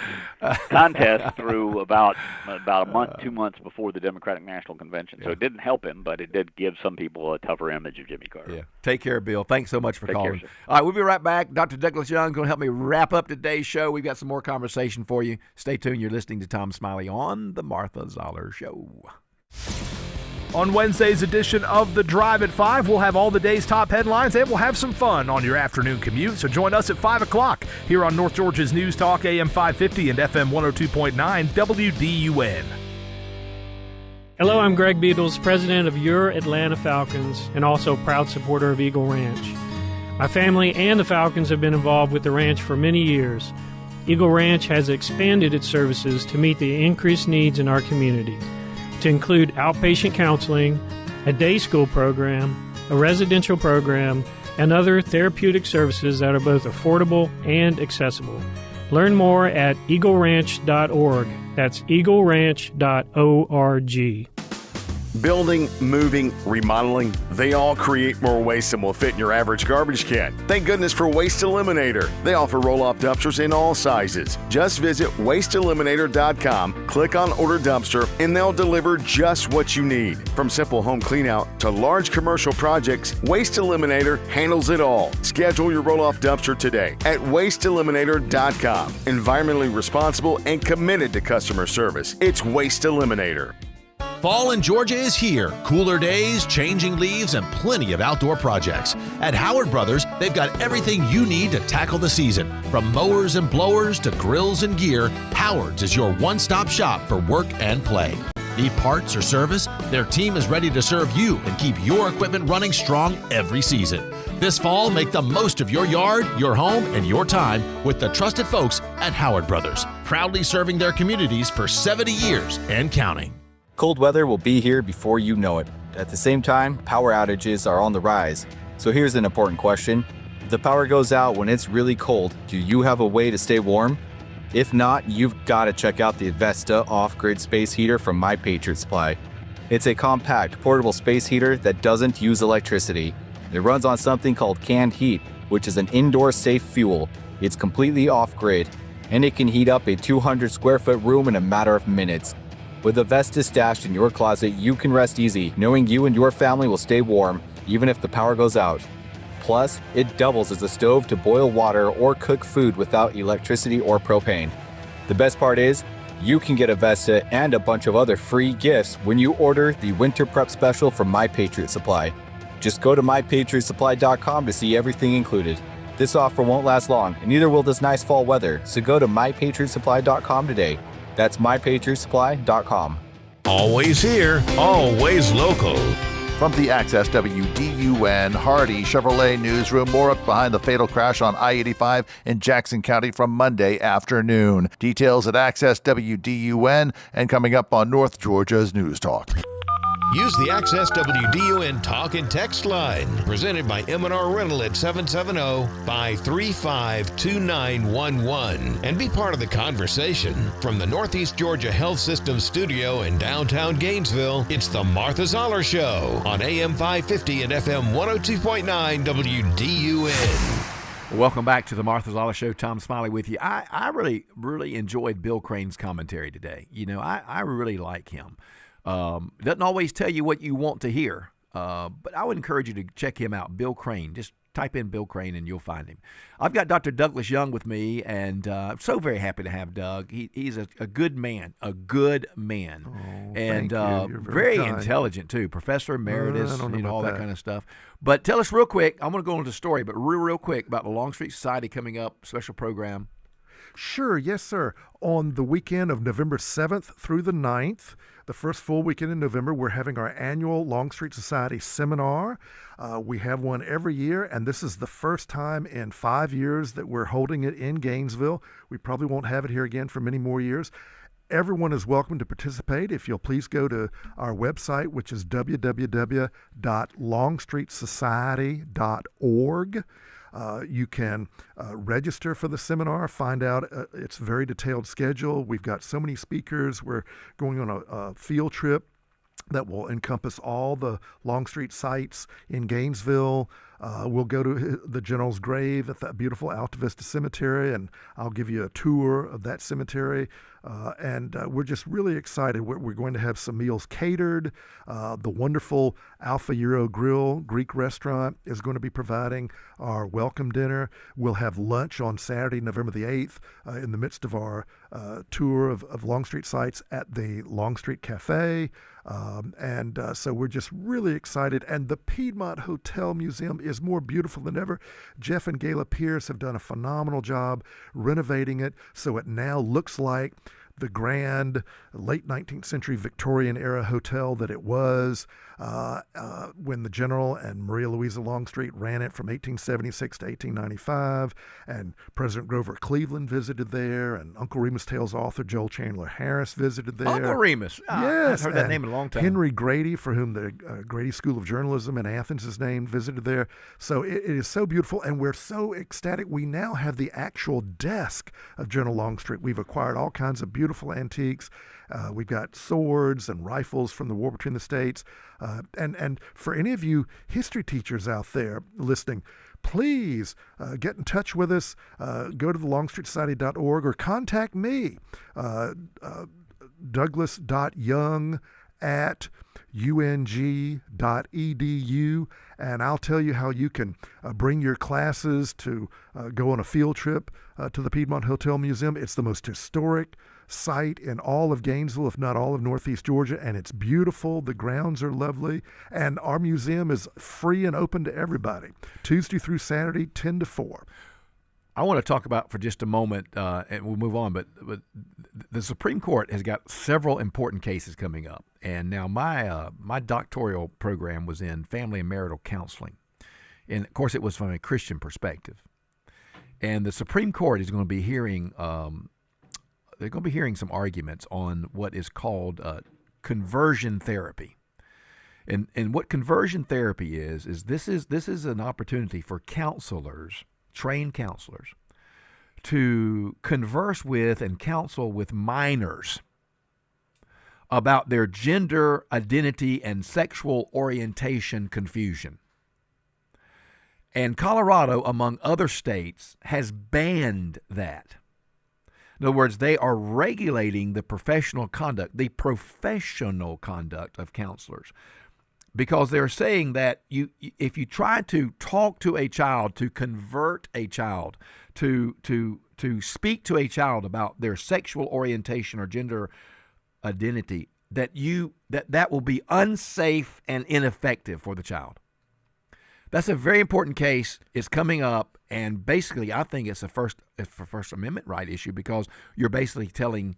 contest through about a month, 2 months before the Democratic National Convention. So it didn't help him, but it did give some people a tougher image of Jimmy Carter. Yeah. Take care, Bill. Thanks so much for Take calling. care, sir. All right, we'll be right back. Dr. Douglas Young is going to help me wrap up today's show. We've got some more conversation for you. Stay tuned. You're listening to Tom Smiley on The Martha Zoller Show. On Wednesday's edition of The Drive at 5, we'll have all the day's top headlines, and we'll have some fun on your afternoon commute. So join us at 5 o'clock here on North Georgia's News Talk, AM 550 and FM 102.9 WDUN. Hello, I'm Greg Beatles, president of your Atlanta Falcons and also proud supporter of Eagle Ranch. My family and the Falcons have been involved with the ranch for many years. Eagle Ranch has expanded its services to meet the increased needs in our community, to include outpatient counseling, a day school program, a residential program, and other therapeutic services that are both affordable and accessible. Learn more at eagleranch.org. That's eagleranch.org. Building, moving, remodeling, they all create more waste than will fit in your average garbage can. Thank goodness for Waste Eliminator. They offer roll-off dumpsters in all sizes. Just visit wasteeliminator.com, click on Order Dumpster, and they'll deliver just what you need. From simple home cleanout to large commercial projects, Waste Eliminator handles it all. Schedule your roll-off dumpster today at wasteeliminator.com. Environmentally responsible and committed to customer service. It's Waste Eliminator. Fall in Georgia is here. Cooler days, changing leaves, and plenty of outdoor projects. At Howard Brothers, they've got everything you need to tackle the season. From mowers and blowers to grills and gear, Howard's is your one-stop shop for work and play. Need parts or service? Their team is ready to serve you and keep your equipment running strong every season. This fall, make the most of your yard, your home, and your time with the trusted folks at Howard Brothers, proudly serving their communities for 70 years and counting. Cold weather will be here before you know it. At the same time, power outages are on the rise. So here's an important question. If the power goes out when it's really cold, do you have a way to stay warm? If not, you've got to check out the Avesta off-grid space heater from My Patriot Supply. It's a compact, portable space heater that doesn't use electricity. It runs on something called canned heat, which is an indoor safe fuel. It's completely off-grid, and it can heat up a 200 square foot room in a matter of minutes. With Avesta stashed in your closet, you can rest easy, knowing you and your family will stay warm, even if the power goes out. Plus, it doubles as a stove to boil water or cook food without electricity or propane. The best part is, you can get Avesta and a bunch of other free gifts when you order the Winter Prep Special from My Patriot Supply. Just go to mypatriotsupply.com to see everything included. This offer won't last long, and neither will this nice fall weather, so go to mypatriotsupply.com today. That's mypatriotsupply.com. Always here, always local. From the Access WDUN Hardy Chevrolet newsroom, more up behind the fatal crash on I-85 in Jackson County from Monday afternoon. Details at Access WDUN and coming up on North Georgia's News Talk. Use the Access WDUN Talk and Text line, presented by M&R Rental at 770-535-2911, and be part of the conversation. From the Northeast Georgia Health System studio in downtown Gainesville, it's the Martha Zoller Show on AM 550 and FM 102.9 WDUN. Welcome back to the Martha Zoller Show. Tom Smiley with you. I really enjoyed Bill Crane's commentary today. You know, I really like him. Doesn't always tell you what you want to hear, but I would encourage you to check him out, Bill Crane. Just type in Bill Crane and you'll find him. I've got Dr. Douglas Young with me, and I'm so very happy to have Doug. He's a good man, and very intelligent too, Professor Emeritus, all that kind of stuff. But tell us real quick, I'm going to go into the story, but real quick about the Longstreet Society coming up, special program. Sure, yes, sir. On the weekend of November 7th through the 9th, the first full weekend in November, we're having our annual Longstreet Society seminar. We have one every year, and this is the first time in 5 years that we're holding it in Gainesville. We probably won't have it here again for many more years. everyone is welcome to participate. If you'll please go to our website, which is www.longstreetsociety.org. You can register for the seminar, find out it's a very detailed schedule. We've got so many speakers. We're going on a field trip that will encompass all the Longstreet sites in Gainesville. We'll go to the general's grave at that beautiful Alta Vista Cemetery, and I'll give you a tour of that cemetery. And we're just really excited. We're going to have some meals catered. The wonderful Alpha Euro Grill Greek restaurant is going to be providing our welcome dinner. We'll have lunch on Saturday, November the 8th, in the midst of our tour of Longstreet sites at the Longstreet Cafe. So we're just really excited. And the Piedmont Hotel Museum is more beautiful than ever. Jeff and Gayla Pierce have done a phenomenal job renovating it so it now looks like the grand late 19th century Victorian era hotel that it was when the General and Maria Louisa Longstreet ran it from 1876 to 1895, and President Grover Cleveland visited there, and Uncle Remus Tales author Joel Chandler Harris visited there. Uncle Remus. Yes. I've heard that name in a long time. Henry Grady, for whom the Grady School of Journalism in Athens is named, visited there. So it is so beautiful, and we're so ecstatic. We now have the actual desk of General Longstreet. We've acquired all kinds of beautiful antiques. We've got swords and rifles from the war between the states. And for any of you history teachers out there listening, please get in touch with us. Go to the longstreetsociety.org or contact me, douglas.young@ung.edu, and I'll tell you how you can bring your classes to go on a field trip to the Piedmont Hotel Museum. It's the most historic site in all of Gainesville, if not all of Northeast Georgia, and it's beautiful. The grounds are lovely, and our museum is free and open to everybody, Tuesday through Saturday, 10 to 4. I want to talk about for just a moment, and we'll move on, but the Supreme Court has got several important cases coming up. And now my doctoral program was in family and marital counseling. And, of course, it was from a Christian perspective. And the Supreme Court is going to be hearing they're going to be hearing some arguments on what is called conversion therapy. And what conversion therapy is this is an opportunity for counselors, trained counselors, to converse with and counsel with minors about their gender identity and sexual orientation confusion. And Colorado, among other states, has banned that. In other words, they are regulating the professional conduct of counselors, because they're saying that if you try to talk to a child, to convert a child, to speak to a child about their sexual orientation or gender identity, that will be unsafe and ineffective for the child. That's a very important case. It's coming up, and basically, I think it's a First Amendment right issue, because you're basically telling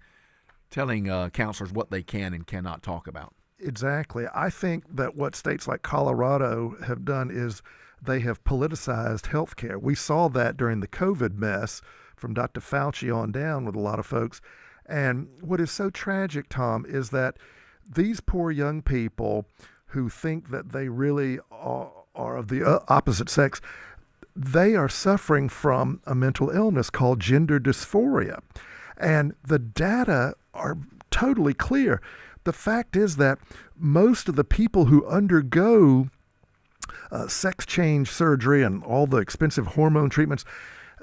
counselors what they can and cannot talk about. Exactly. I think that what states like Colorado have done is they have politicized health care. We saw that during the COVID mess from Dr. Fauci on down with a lot of folks. And what is so tragic, Tom, is that these poor young people who think that they really are of the opposite sex, they are suffering from a mental illness called gender dysphoria. And the data are totally clear. The fact is that most of the people who undergo sex change surgery and all the expensive hormone treatments,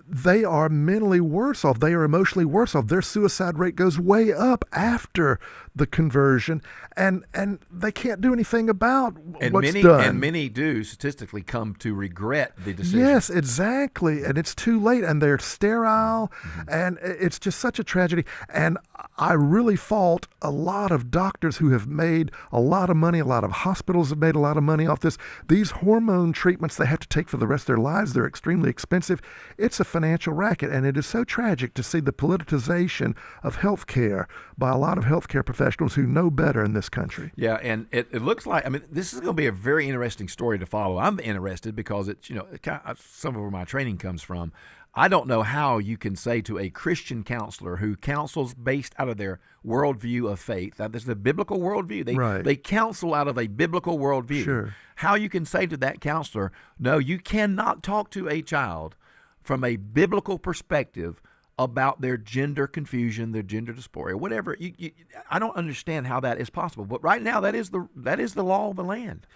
they are mentally worse off. They are emotionally worse off. Their suicide rate goes way up after the conversion, and they can't do anything about what's done. And many do statistically come to regret the decision. Yes, exactly. And it's too late, and they're sterile, and it's just such a tragedy. And I really fault a lot of doctors who have made a lot of money. A lot of hospitals have made a lot of money off this. These hormone treatments they have to take for the rest of their lives, they're extremely expensive. It's a financial racket, and it is so tragic to see the politicization of healthcare by a lot of healthcare professionals who know better in this country. Yeah, and it looks like, this is going to be a very interesting story to follow. I'm interested because it's, some of where my training comes from. I don't know how you can say to a Christian counselor who counsels based out of their worldview of faith, that this is a biblical worldview. They counsel out of a biblical worldview. Sure. How you can say to that counselor, no, you cannot talk to a child from a biblical perspective about their gender confusion, their gender dysphoria, whatever. I don't understand how that is possible. But right now, that is the law of the land.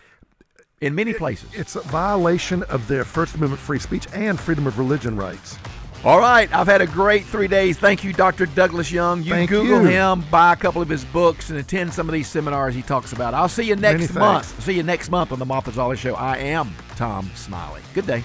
In many places. It's a violation of their First Amendment free speech and freedom of religion rights. All right. I've had a great 3 days. Thank you, Dr. Douglas Young. Thank Google you. him, buy a couple of his books, and attend some of these seminars he talks about. I'll see you next month. See you next month on the Martha Zoller Show. I am Tom Smiley. Good day.